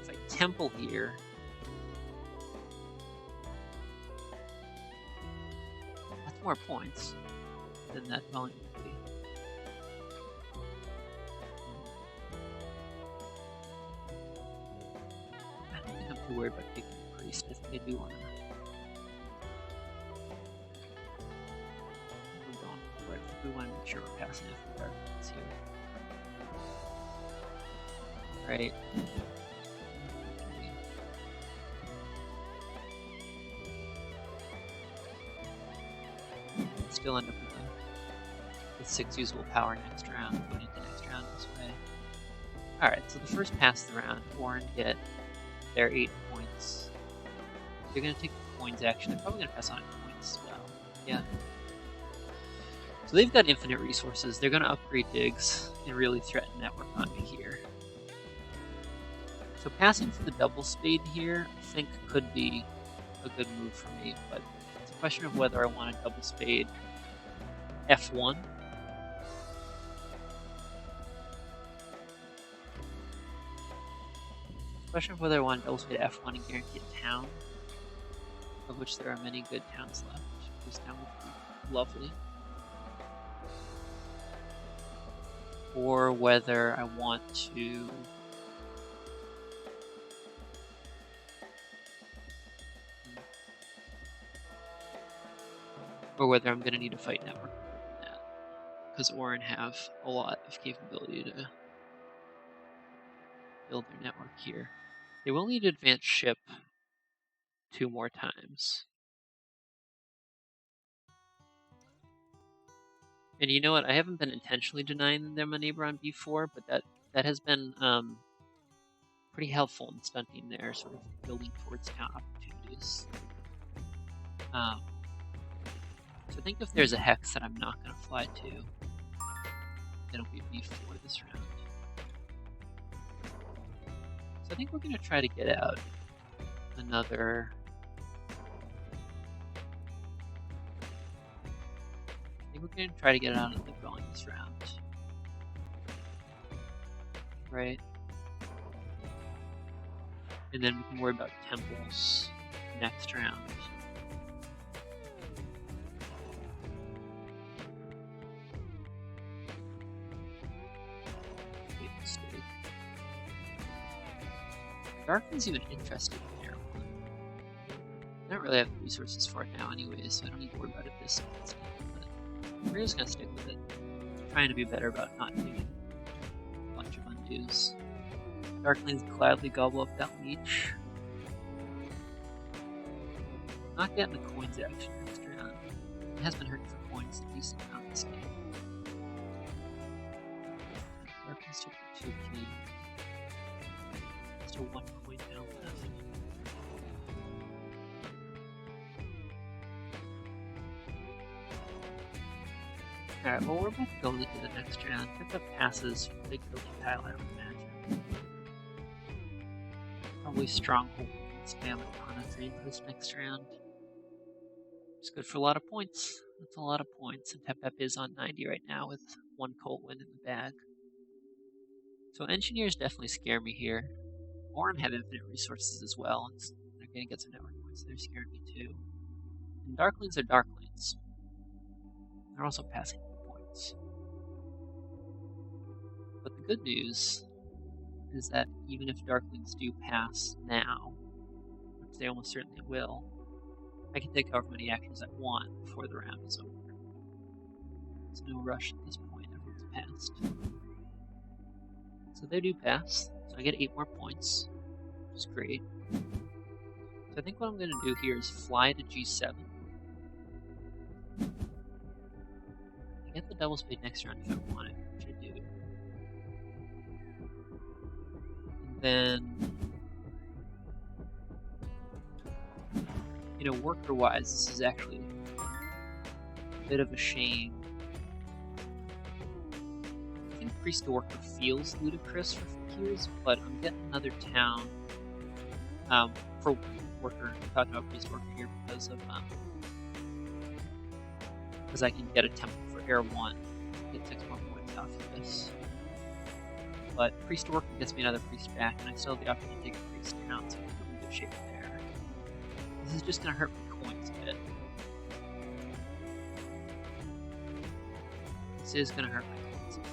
Speaker 1: If I temple here, that's more points than that dwelling would be. I don't think I'm too worried about taking the priest. I think I do want to. We want to make sure we're passing after Darklings here. Right. Still end up with 6 usable power next round, going into next round this way. Alright, so the first pass of the round, Orin get their 8 points. They're going to take the coins action. They're probably going to pass on coins as well. Yeah. So they've got infinite resources. They're going to upgrade digs and really threaten network on me here. So passing to the double spade here, I think could be a good move for me, but it's a question of whether I want a double spade F1. It's a question of whether I want a double spade F1 and guarantee a town, of which there are many good towns left. This town would be lovely. Or whether I want to or whether I'm going to need to fight network for that, because Orin have a lot of capability to build their network here. They will need to advance ship 2 more times. And you know what? I haven't been intentionally denying them a neighbor on B4, but that has been pretty helpful in stunting their sort of building towards town opportunities. So I think if there's a hex that I'm not going to fly to, it'll be B4 this round. So I think we're going to try to get out another. I think we're going to try to get out another dwelling this round. Right? And then we can worry about temples next round. Darkling's even interested in Terra. I don't really have the resources for it now anyways, so I don't need to worry about it this instant. But we're just gonna stick with it. Trying to be better about not doing a bunch of undos. Darklings gladly gobble up that leech. Not getting the coins action next round. It has been hurting for coins a decent amount this game. Darklings took the 2 key. Still 1 coin down left. Alright, well we're about to go into the next round. Pick up passes for big building tile, I would imagine. Probably stronghold and spam a ton of drain this next round. It's good for a lot of points. That's a lot of points, and Tep is on 90 right now with 1 Colt win in the bag. So engineers definitely scare me here. Orin have infinite resources as well, and they're going to get some network points. They're scaring me too. And Darklings are Darklings. They're also passing points. But the good news is that even if Darklings do pass now, which they almost certainly will, I can take however many actions I want before the round is over. There's no rush at this point. Everyone's passed. So they do pass. So I get 8 more points, which is great. So I think what I'm going to do here is fly to G7. I get the double spade next round if I want it, which I do. And then, you know, worker-wise, this is actually a bit of a shame. I think Priest to Worker feels ludicrous for Fakirs, but I'm getting another town for Worker. I'm talking about Priest to Worker here because I can get a temple for Air 1, get 6 more points off of this. But Priest to Worker gets me another Priest back, and I still have the option to take a Priest down, so I'm in good shape there. This is just going to hurt my coins a bit. This is going to hurt my coins a bit.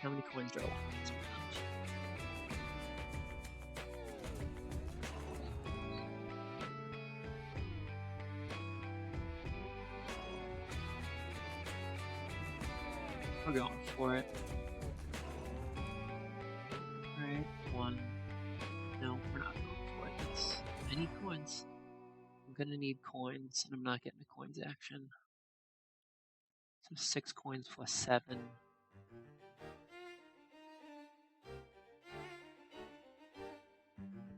Speaker 1: How many coins do I want this round? We're going for it. Alright, 1. No, we're not going for it. I need coins. I'm gonna need coins, and I'm not getting a coins action. So 6 coins plus 7.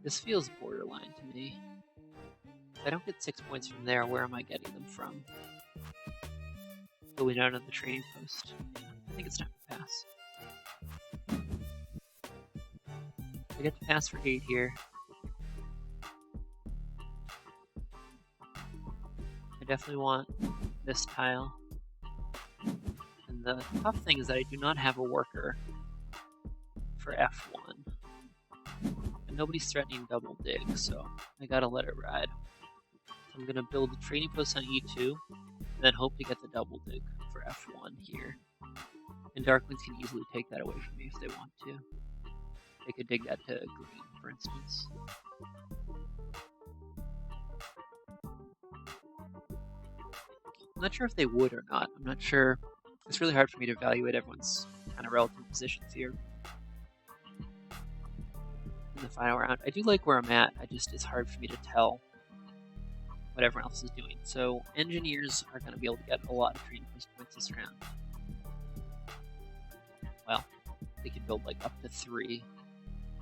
Speaker 1: This feels borderline to me. If I don't get 6 points from there, where am I getting them from? Going out on the training post. Yeah, I think it's time to pass. I get to pass for 8 here. I definitely want this tile. And the tough thing is that I do not have a worker for F1. And nobody's threatening double dig, so I gotta let it ride. So I'm gonna build a training post on E2, and then hope to get the double dig for F1 here. And Darklings can easily take that away from me if they want to. They could dig that to green, for instance. I'm not sure if they would or not. I'm not sure. It's really hard for me to evaluate everyone's kind of relative positions here in the final round. I do like where I'm at. It's hard for me to tell what everyone else is doing. So engineers are going to be able to get a lot of training points this round. Well, they can build like up to 3,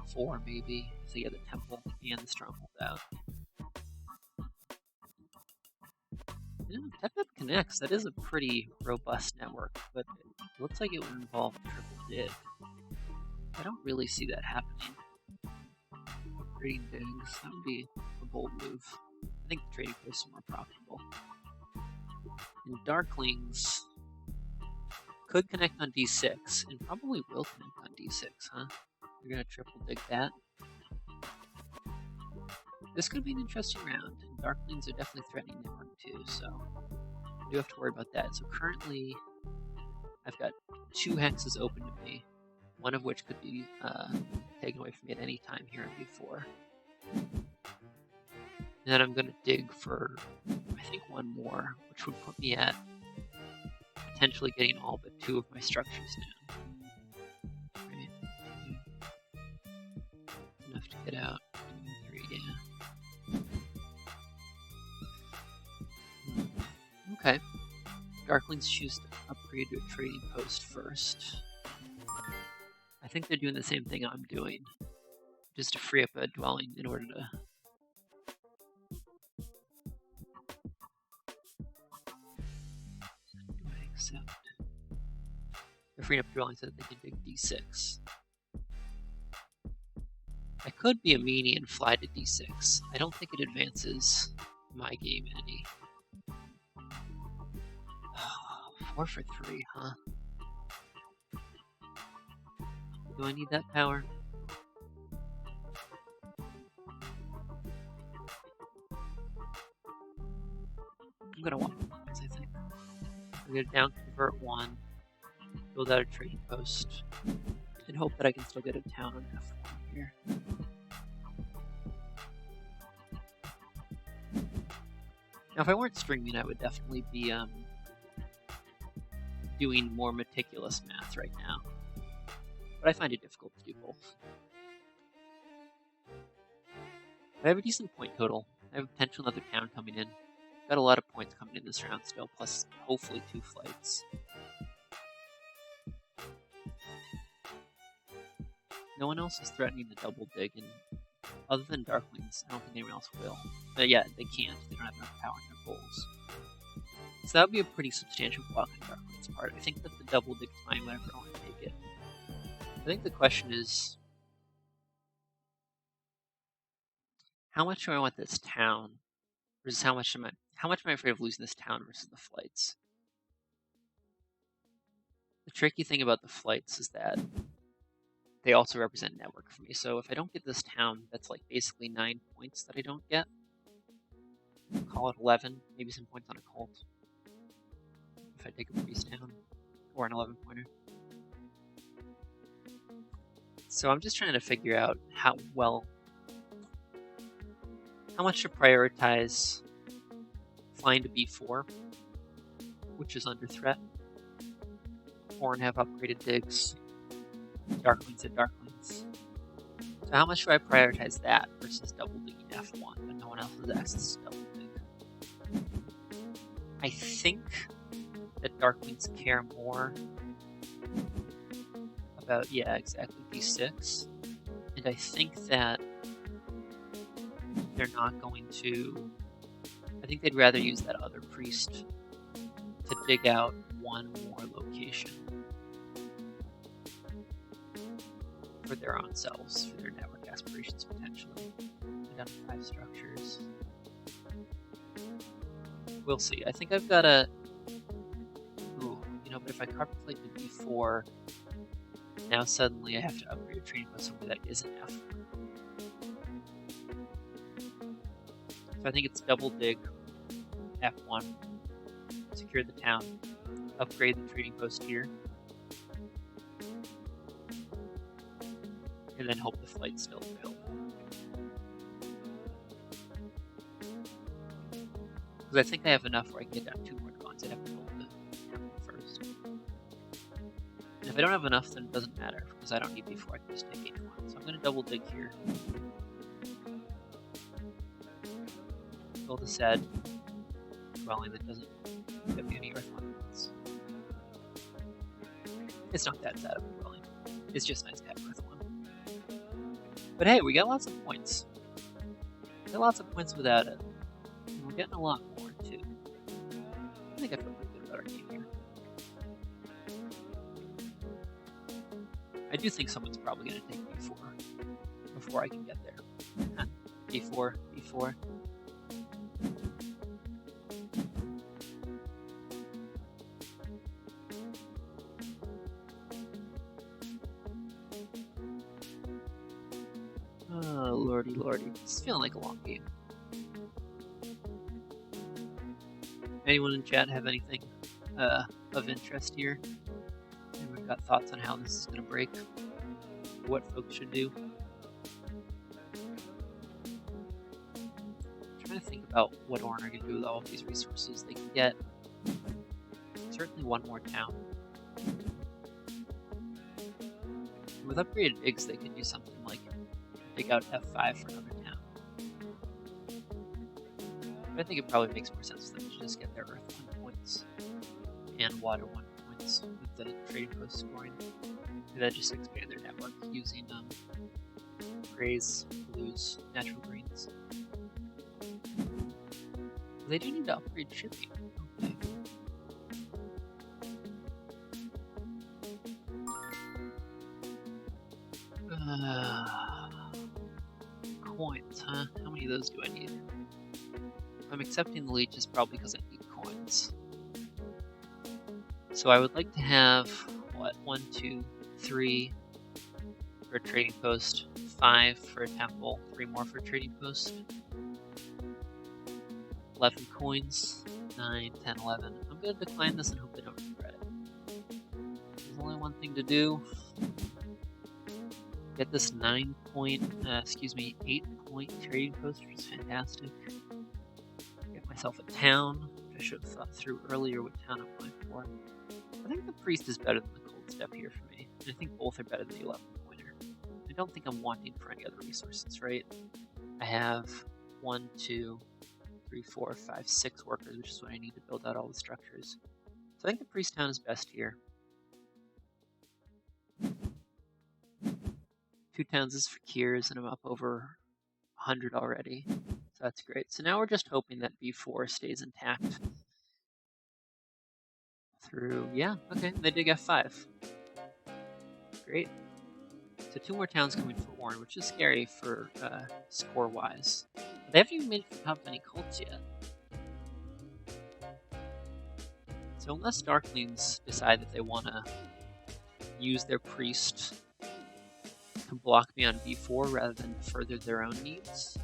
Speaker 1: 4 maybe, if they get the temple and the stronghold out. Yeah, TepMap connects. That is a pretty robust network, but it looks like it would involve triple dig. I don't really see that happening. Trading digs, that would be a bold move. I think the trading posts are more profitable. And Darklings could connect on D6, and probably will connect on D6, huh? You're gonna triple dig that. This could be an interesting round, and Darklings are definitely threatening network too, so I do have to worry about that. So currently, I've got 2 hexes open to me, one of which could be taken away from me at any time here in V4. And then I'm going to dig for, I think, 1 more, which would put me at potentially getting all but 2 of my structures down. Right? Enough to get out. 3, yeah. Okay. Darklings choose to upgrade to a trading post first. I think they're doing the same thing I'm doing, just to free up a dwelling in order to... Do I accept? They're freeing up dwellings so that they can dig D6. I could be a meanie and fly to D6. I don't think it advances my game any. 4 for 3, huh? Do I need that power? I'm gonna want points, I think. I'm gonna down convert 1, build out a trading post, and hope that I can still get a town on F1 here. Now, if I weren't streaming, I would definitely be doing more meticulous math right now. But I find it difficult to do both. I have a decent point total. I have a potential another town coming in. Got a lot of points coming in this round still, plus hopefully 2 flights. No one else is threatening the double dig, and other than Darklings, I don't think anyone else will. But yeah, they can't. They don't have enough power in their goals. So that would be a pretty substantial block on Darklings' part. I think that the double dig's fine whenever I want to take it. I think the question is, how much do I want this town versus how much am I afraid of losing this town versus the flights? The tricky thing about the flights is that they also represent network for me. So if I don't get this town, that's like basically 9 points that I don't get. Call it 11, maybe some points on a cult. If I take a priest town, or an 11-pointer. So I'm just trying to figure out how much to prioritize flying to B4, which is under threat, or and have upgraded digs, Darklings and Darklings. So how much do I prioritize that versus double digging F1, but no one else has access to double dig? I think that Darklings care more about, yeah, exactly, D6. And I think that they're not going to... I think they'd rather use that other priest to dig out one more location for their own selves, for their network aspirations potentially. Identify structures. We'll see. I think I've got a... Ooh, you know, but if I carpet flight to B4, now suddenly I have to upgrade a training post somewhere that isn't F1. So I think it's double dig, F1, secure the town, upgrade the trading post here, and then hope the flight's still available. Because I think I have enough where I can get down 2 more cons. I'd have to hold the temple first. And if I don't have enough, then it doesn't matter, because I don't need B4, I can just take H1. So I'm going to double dig here. Build a sad dwelling that doesn't give me any earth ornaments. It's not that sad of a dwelling. It's just nice to have earth one. But hey, we got lots of points. We got lots of points without it. And we're getting a lot more, too. I think I feel pretty good about our team here. I do think someone's probably going to take B4 before I can get there. B4, B4. Oh, lordy, lordy. It's feeling like a long game. Anyone in chat have anything of interest here? Anyone got thoughts on how this is going to break? What folks should do? I'm trying to think about what Orner can do with all of these resources. They can get certainly one more town. With upgraded digs, they could do something like dig out F5 for another town. But I think it probably makes more sense for them to just get their Earth 1 points and Water 1 points with the trading post scoring. And then just expand their network using grays, blues, natural greens. They do need to upgrade shipping. Okay. Coins, huh? How many of those do I need? If I'm accepting the leech, it's probably because I need coins. So I would like to have, what, 1, 2, 3 for a trading post, 5 for a temple, 3 more for a trading post, 11 coins, 9, 10, 11. I'm going to decline this and hope I don't regret it. There's only one thing to do. Get this 8-point trading post, which is fantastic. Get myself a town, which I should have thought through earlier what town I'm going for. I think the priest is better than the cold step here for me. And I think both are better than the 11 pointer. I don't think I'm wanting for any other resources, right? I have 1, 2, 3, 4, 5, 6 workers, which is what I need to build out all the structures. So I think the priest town is best here. 2 towns is Fakirs, and I'm up over 100 already. So that's great. So now we're just hoping that B4 stays intact. Through, yeah, okay, they dig F5. Great. So 2 more towns coming for Warren, which is scary for score-wise. They haven't even made it to the top of any cults yet. So unless Darklings decide that they want to use their priest to block me on B4 rather than further their own needs,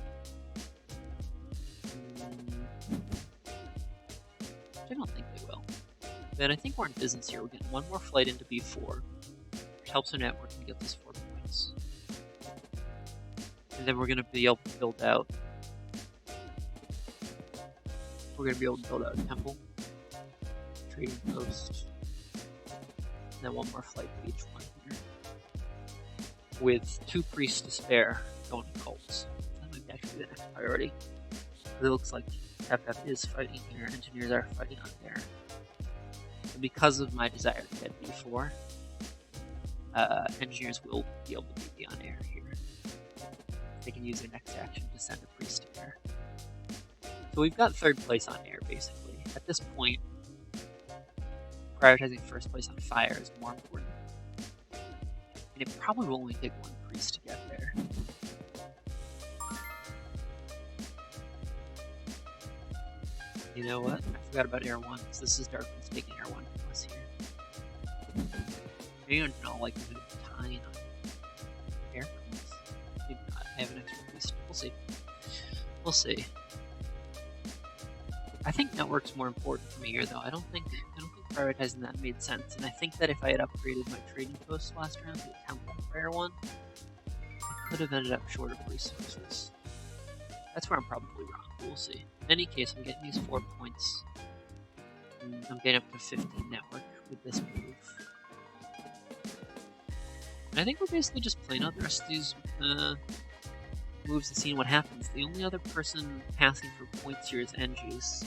Speaker 1: which I don't think they will, then I think we're in business here. We're getting 1 more flight into B4, which helps our network and get this 4 points. And then we're going to be able to build out. We're going to be able to build out a temple, trading post, and then 1 more flight to each one here. With 2 priests to spare going to cults. That might actually be the next priority. It looks like FF is fighting here, engineers are fighting on there. And because of my desire to get B4, engineers will be able to be on air here. They can use their next action to send a priest to air. So we've got 3rd place on air, basically. At this point, prioritizing 1st place on fire is more important. And it probably will only take 1 priest to get there. You know what? I forgot about Air 1, because this is Darkness taking Air 1 from us here. Maybe I'm not likely to tying on air points. Maybe not. I have an extra priest. We'll see. We'll see. I think network's more important for me here, though. I don't think prioritizing that made sense. And I think that if I had upgraded my trading post last round to a temple for Air 1, I could have ended up short of resources. That's where I'm probably wrong. We'll see. In any case, I'm getting these 4 points. I'm getting up to 15 network with this move. And I think we're basically just playing out the rest of these moves and seeing what happens. The only other person passing for points here is NGs.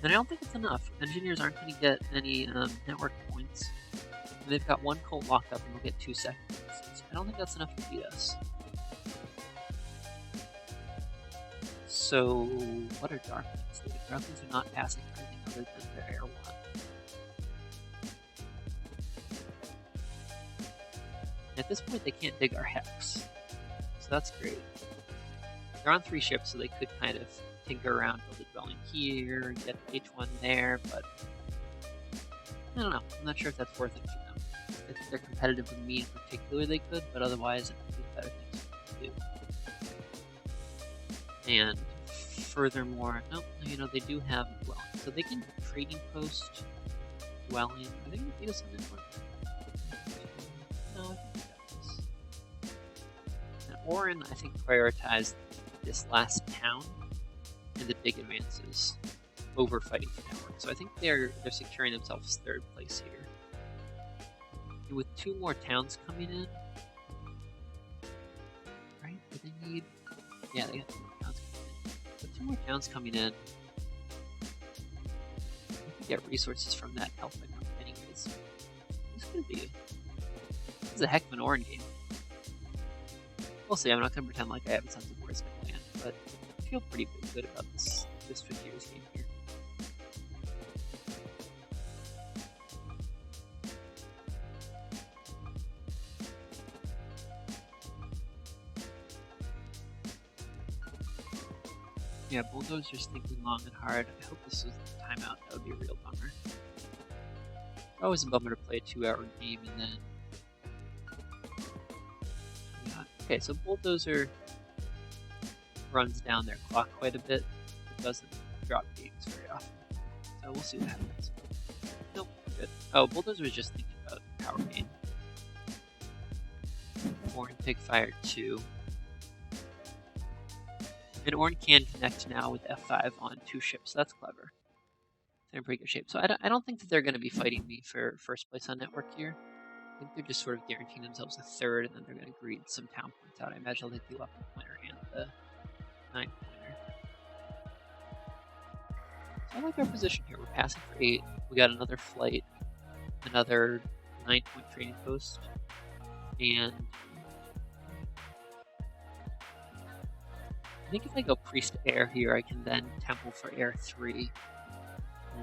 Speaker 1: And I don't think it's enough. Engineers aren't going to get any network points. And they've got 1 cult locked up and they'll get 2 second places. I don't think that's enough to beat us. So, what are Darklings doing? Darklings are not passing for anything other than their Air 1. At this point, they can't dig our hex. So that's great. They're on 3 ships, so they could kind of tinker around, build a dwelling here, get H1 there, but I don't know. I'm not sure if that's worth it for them. If they're competitive with me in particular, they could, but otherwise, there's better things to do. And furthermore, no, you know, they do have a dwelling. So they can trading post, dwelling. Are they going to beat us on this one? No, I think they got this. And Orin, I think, prioritized this last town and the big advances over fighting for network. So I think they're securing themselves 3rd place here. And with 2 more towns coming in, right? Do they need? Yeah, they got 2 more towns coming in. With 2 more towns coming in, we can get resources from that alpha group anyways. This is a heck of an Orin game. We'll see. I'm not going to pretend like I have a sense of where's my land, but I feel pretty good about this Fakirs game here. Yeah, Bulldozer's thinking long and hard. I hope this was the timeout. That would be a real bummer. It's always a bummer to play a 2-hour game and then... Okay, so Bulldozer runs down their clock quite a bit. It doesn't drop games very often. So we'll see what happens. Nope, good. Oh, Bulldozer was just thinking about power gain. Warren Pig Fire 2. And Orn can connect now with F5 on 2 ships. That's clever. They're in pretty good shape. So I don't think that they're going to be fighting me for first place on network here. I think they're just sort of guaranteeing themselves a third, and then they're going to greed some town points out. I imagine they'll take the 11 pointer and the 9 pointer. So I like our position here. We're passing for 8. We got another flight, another 9-point trading post, and I think if I go priest air here, I can then temple for air 3,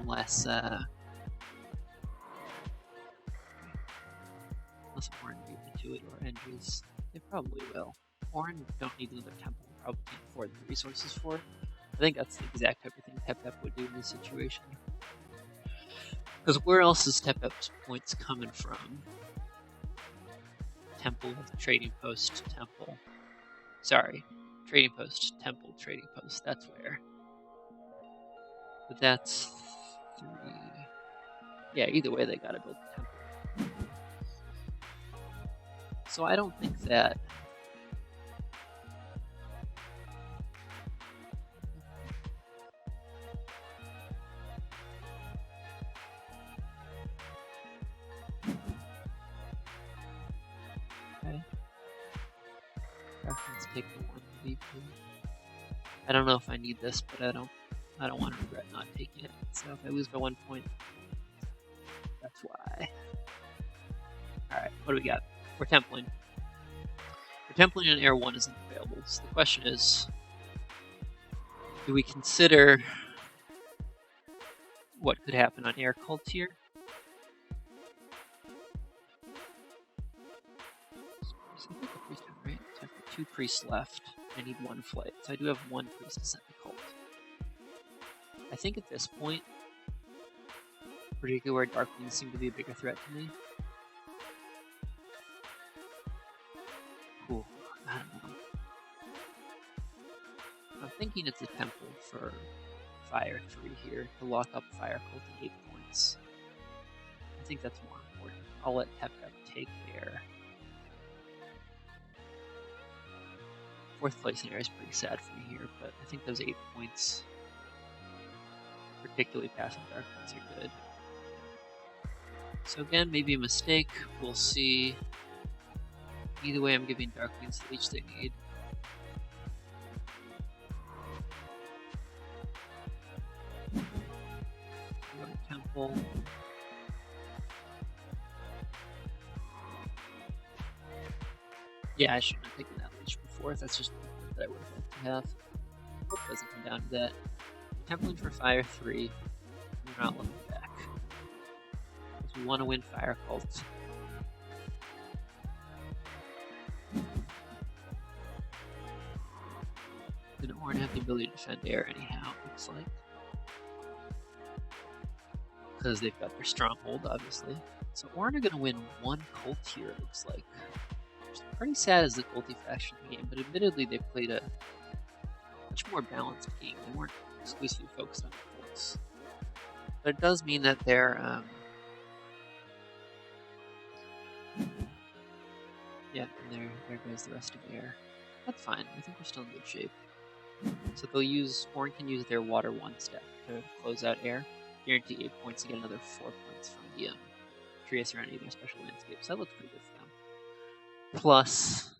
Speaker 1: unless Orin beat me to it or Endries. They probably will. Orin don't need another temple, probably can't afford the resources for it. I think that's the exact type of thing Tep-Ep would do in this situation. Because where else is Tep-Ep's points coming from? Temple, trading post, temple. Sorry, trading post, temple, trading post. That's where. But that's 3. Yeah, either way they gotta build the temple. So I don't think that let's take the 1 VP. I don't know if I need this, but I don't want to regret not taking it. So if I lose by 1 point, that's why. Alright, what do we got? We're templing. We're templing and air 1 isn't available. So the question is, do we consider what could happen on air cult here? So I think the priest, right? So I've got 2 priests left. I need 1 flight. So I do have 1 priest to send to cult. I think at this point, particularly where Dark Queens seem to be a bigger threat to me. Ooh, I don't know. I'm thinking it's a temple for Fire 3 here to lock up Fire Cult at 8 points. I think that's more important. I'll let Tep-Ep take air. 4th place in air is pretty sad for me here, but I think those 8 points, particularly passing Dark Queens, are good. So again, maybe a mistake. We'll see. Either way, I'm giving Dark Queens the leech they need. Go to temple. Yeah, I shouldn't have taken that leech before. That's just what I would have liked to have. Hope it doesn't come down to that. Templing for Fire 3. We're not looking back. Because we want to win Fire Cult. And Orn have the ability to defend air anyhow, it looks like. Because they've got their stronghold, obviously. So Orn are going to win 1 cult here, it looks like. Which is pretty sad as the culty faction in the game, but admittedly they played a much more balanced game. They weren't exclusively focused on the cults. But it does mean that they're, yeah, and there goes the rest of air. That's fine, I think we're still in good shape. So they'll use, Orn can use their water 1 step to close out air. Guarantee 8 points to get another 4 points from the Fakirs Arena, their special landscapes. That looks pretty good for them. Plus,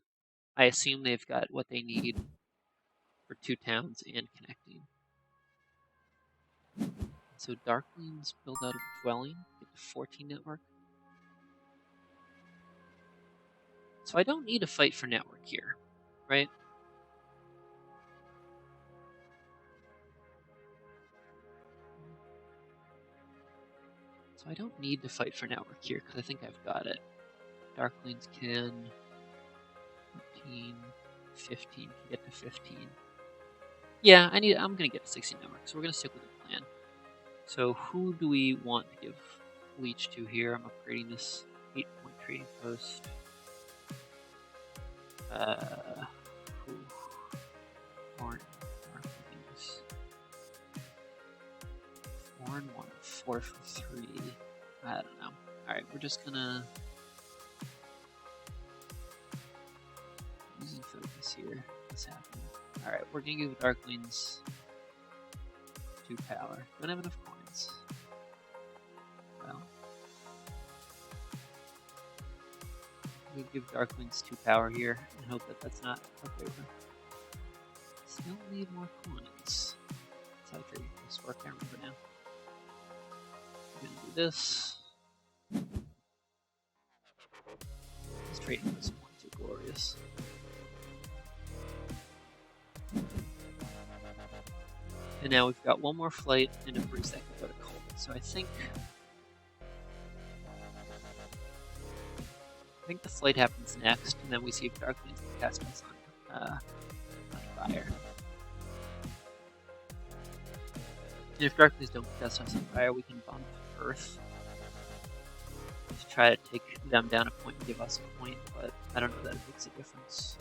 Speaker 1: I assume they've got what they need for 2 towns and connecting. So Darklings build out a dwelling, get to 14 network. So I don't need to fight for network here, right? So I don't need to fight for network here because I think I've got it. Darklings can 14, 15, can get to 15. Yeah, I'm gonna get to 16 network, so we're gonna stick with the plan. So who do we want to give leech to here? I'm upgrading this 8-point trading post. Orn 1, 4 for 3. I don't know. Alright, we're just gonna using focus here. What's happening? Alright, we're gonna give Darklings 2 power. Don't have enough coins. Well. We give Darklings 2 power here and hope that that's not a favor. Still need more coins. That's how trading this work, I remember now. We're gonna do this. This trading those points are glorious. And now we've got one more flight and a priest that can go to Cold. So I think the flight happens next, and then we see if Darklings can cast us on fire. And if Darklings don't cast us on fire, we can bump Earth to try to take them down a point and give us a point, but I don't know that it makes a difference.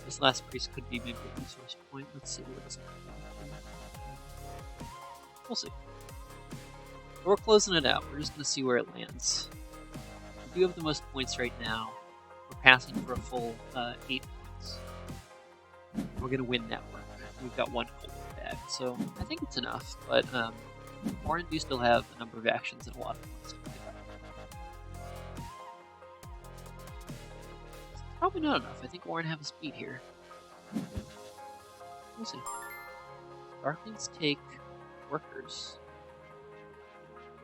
Speaker 1: This last priest could be maybe a resource point. Let's see what it's going to be. We'll see. But we're closing it out. We're just going to see where it lands. We do have the most points right now. We're passing for a full 8 points. We're going to win that work. We've got 1 gold in the bag, so I think it's enough. But Orange do still have a number of actions and a lot of points to pick up. It's probably not enough. I think Orange have a speed here. We'll see. Darklings take workers.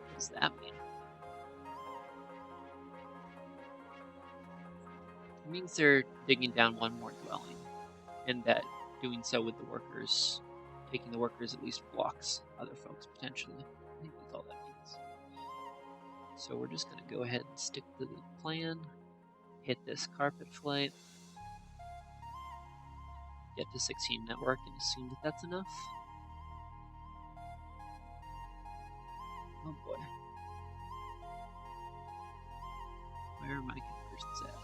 Speaker 1: What does that mean? It means they're digging down 1 more dwelling, and that doing so with the workers, taking the workers at least blocks other folks potentially. I think that's all that means. So we're just going to go ahead and stick to the plan, hit this carpet flight, get to 16 network, and assume that that's enough. Oh boy. Where are my conversions at?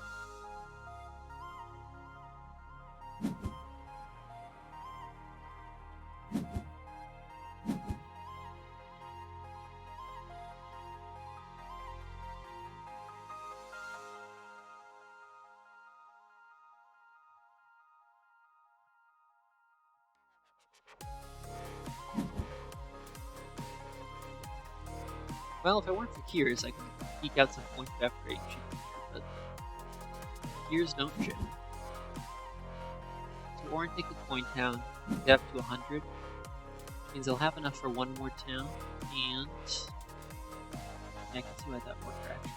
Speaker 1: Well, if it weren't for Fakirs, I can eke out some points of upgrade, but Fakirs don't ship. So Orange take a coin town, get up to 100, which means they'll have enough for 1 more town, and yeah, I can see why that worked actually.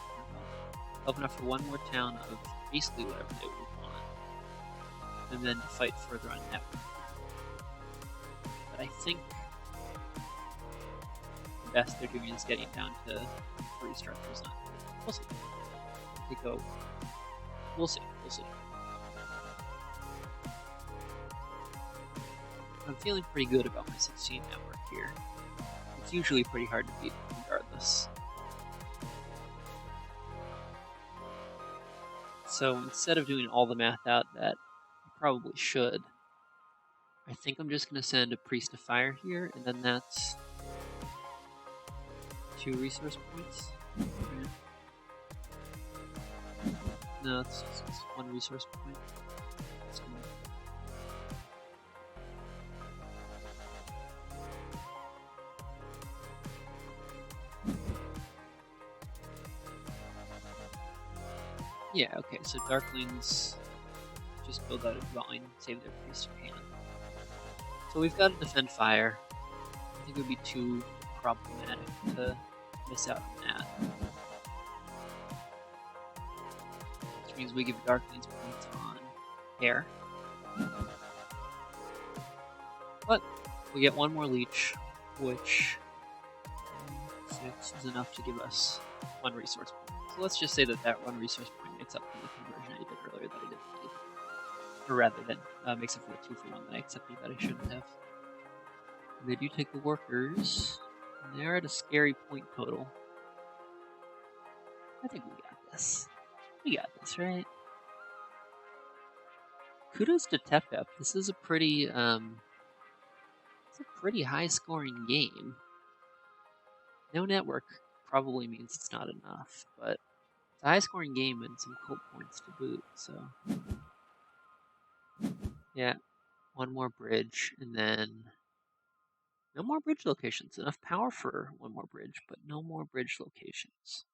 Speaker 1: They'll have enough for 1 more town of basically whatever they would want, and then to fight further on network. But I think the best they're doing is getting down to 3 structures. Not we'll see. They go. We'll see. We'll see. I'm feeling pretty good about my 16 network here. It's usually pretty hard to beat regardless. So instead of doing all the math out that I probably should, I think I'm just going to send a Priest of Fire here, and then that's 2 resource points. No, it's just 1 resource point. Yeah, okay, so Darklings just build out a dwelling, save their priest in hand. So we've got to defend fire. I think it would be too problematic to miss out on that. Which means we give Darklings points on air. But we get 1 more leech, which 6 is enough to give us 1 resource point. So let's just say that that 1 resource point makes up for the conversion I did earlier that I didn't need. Or rather than makes up for the 2 for 1 that I accepted that I shouldn't have. And they do take the workers, and they're at a scary point total. I think we got this. We got this, right? Kudos to Tepep. This is a pretty high-scoring game. No network probably means it's not enough, but It's a high-scoring game and some cult points to boot, so... Yeah, one more bridge, and then... No more bridge locations. Enough power for one more bridge, but no more bridge locations.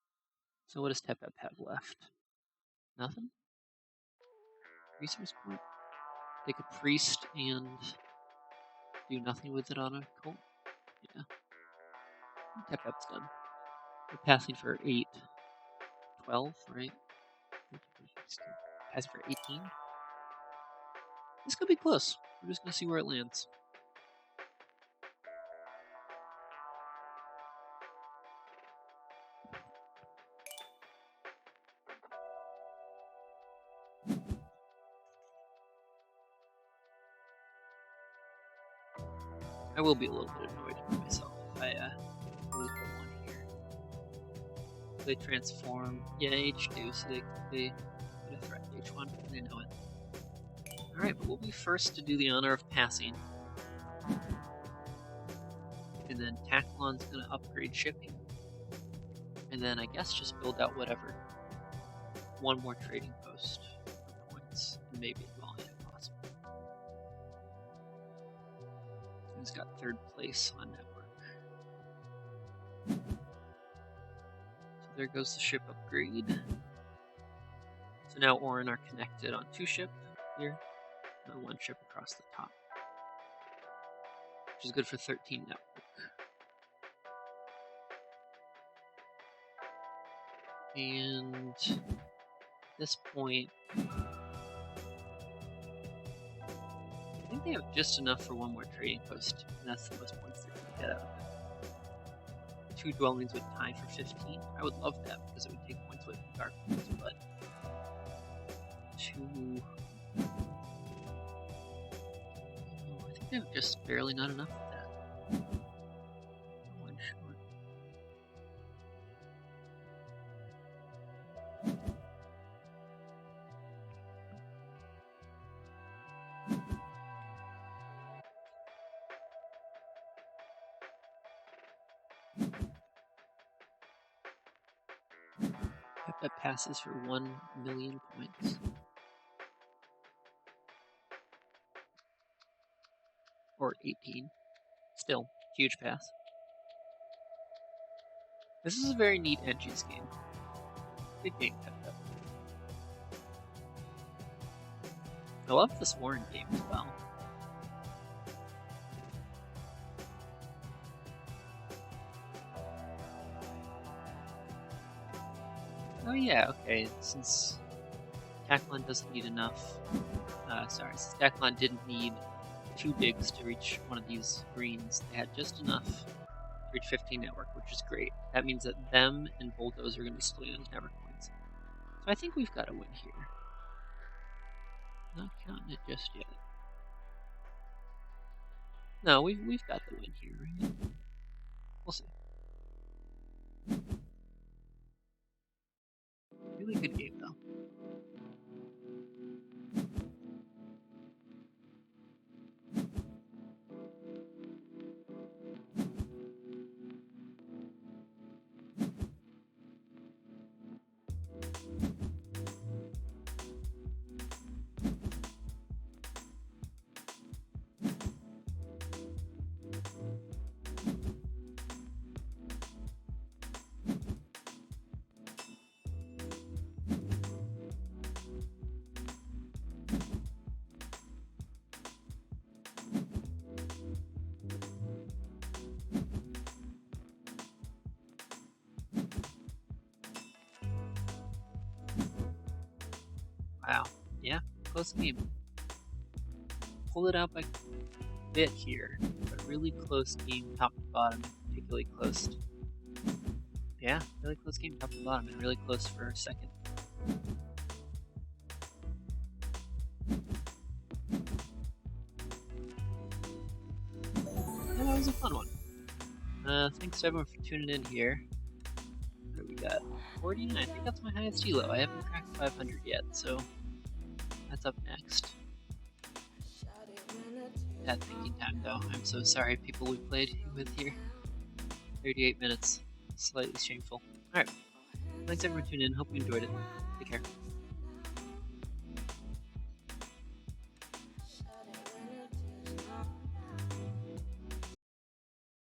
Speaker 1: So what does Tepep have left? Nothing? Resource point? Take a priest and do nothing with it on a cult? Yeah. Tepep's done. We're passing for 8. 12, right? Passing for 18? This could be close. We're just gonna see where it lands. I will be a little bit annoyed with myself if I lose the one here. They transform, yeah, H2, so they put a threat to H1, they know it. Alright, but we'll be first to do the honor of passing. And then Taclon's gonna upgrade shipping. And then I guess just build out whatever. One more trading post for points, and maybe a volume if possible. He's got 3rd place on network. So there goes the ship upgrade. So now Orin are connected on 2 ships here, and 1 ship across the top. Which is good for 13 network. And at this point, I think they have just enough for 1 more trading post, and that's the most points they're going to get out of it. 2 dwellings with time for 15. I would love that because it would take points with dark points, but 2. Oh, I think they have just barely not enough of that. 1 short. That passes for 1 million points. Or 18. Still, huge pass. This is a very neat Engines game. Good game, Pep. I love this Warren game as well. Oh yeah, okay, since Taclon doesn't need enough... since Taclon didn't need 2 bigs to reach one of these greens, they had just enough to reach 15 network, which is great. That means that them and Bulldozer are going to be splitting those network points. So I think we've got a win here. Not counting it just yet. No, we've got the win here, right? We'll see. Really good game, though. Wow. Yeah, close game. Pulled it out by a bit here, but really close game top to bottom, particularly close. Yeah, really close game top to bottom, and really close for a second. Yeah, that was a fun one. Thanks to everyone for tuning in here. What do we got? 49? I think that's my highest elo. I haven't cracked 500 yet, so that's up next. Bad thinking time though. I'm so sorry, people we played with here. 38 minutes. Slightly shameful. Alright. Thanks everyone for tuning in. Hope you enjoyed it. Take care.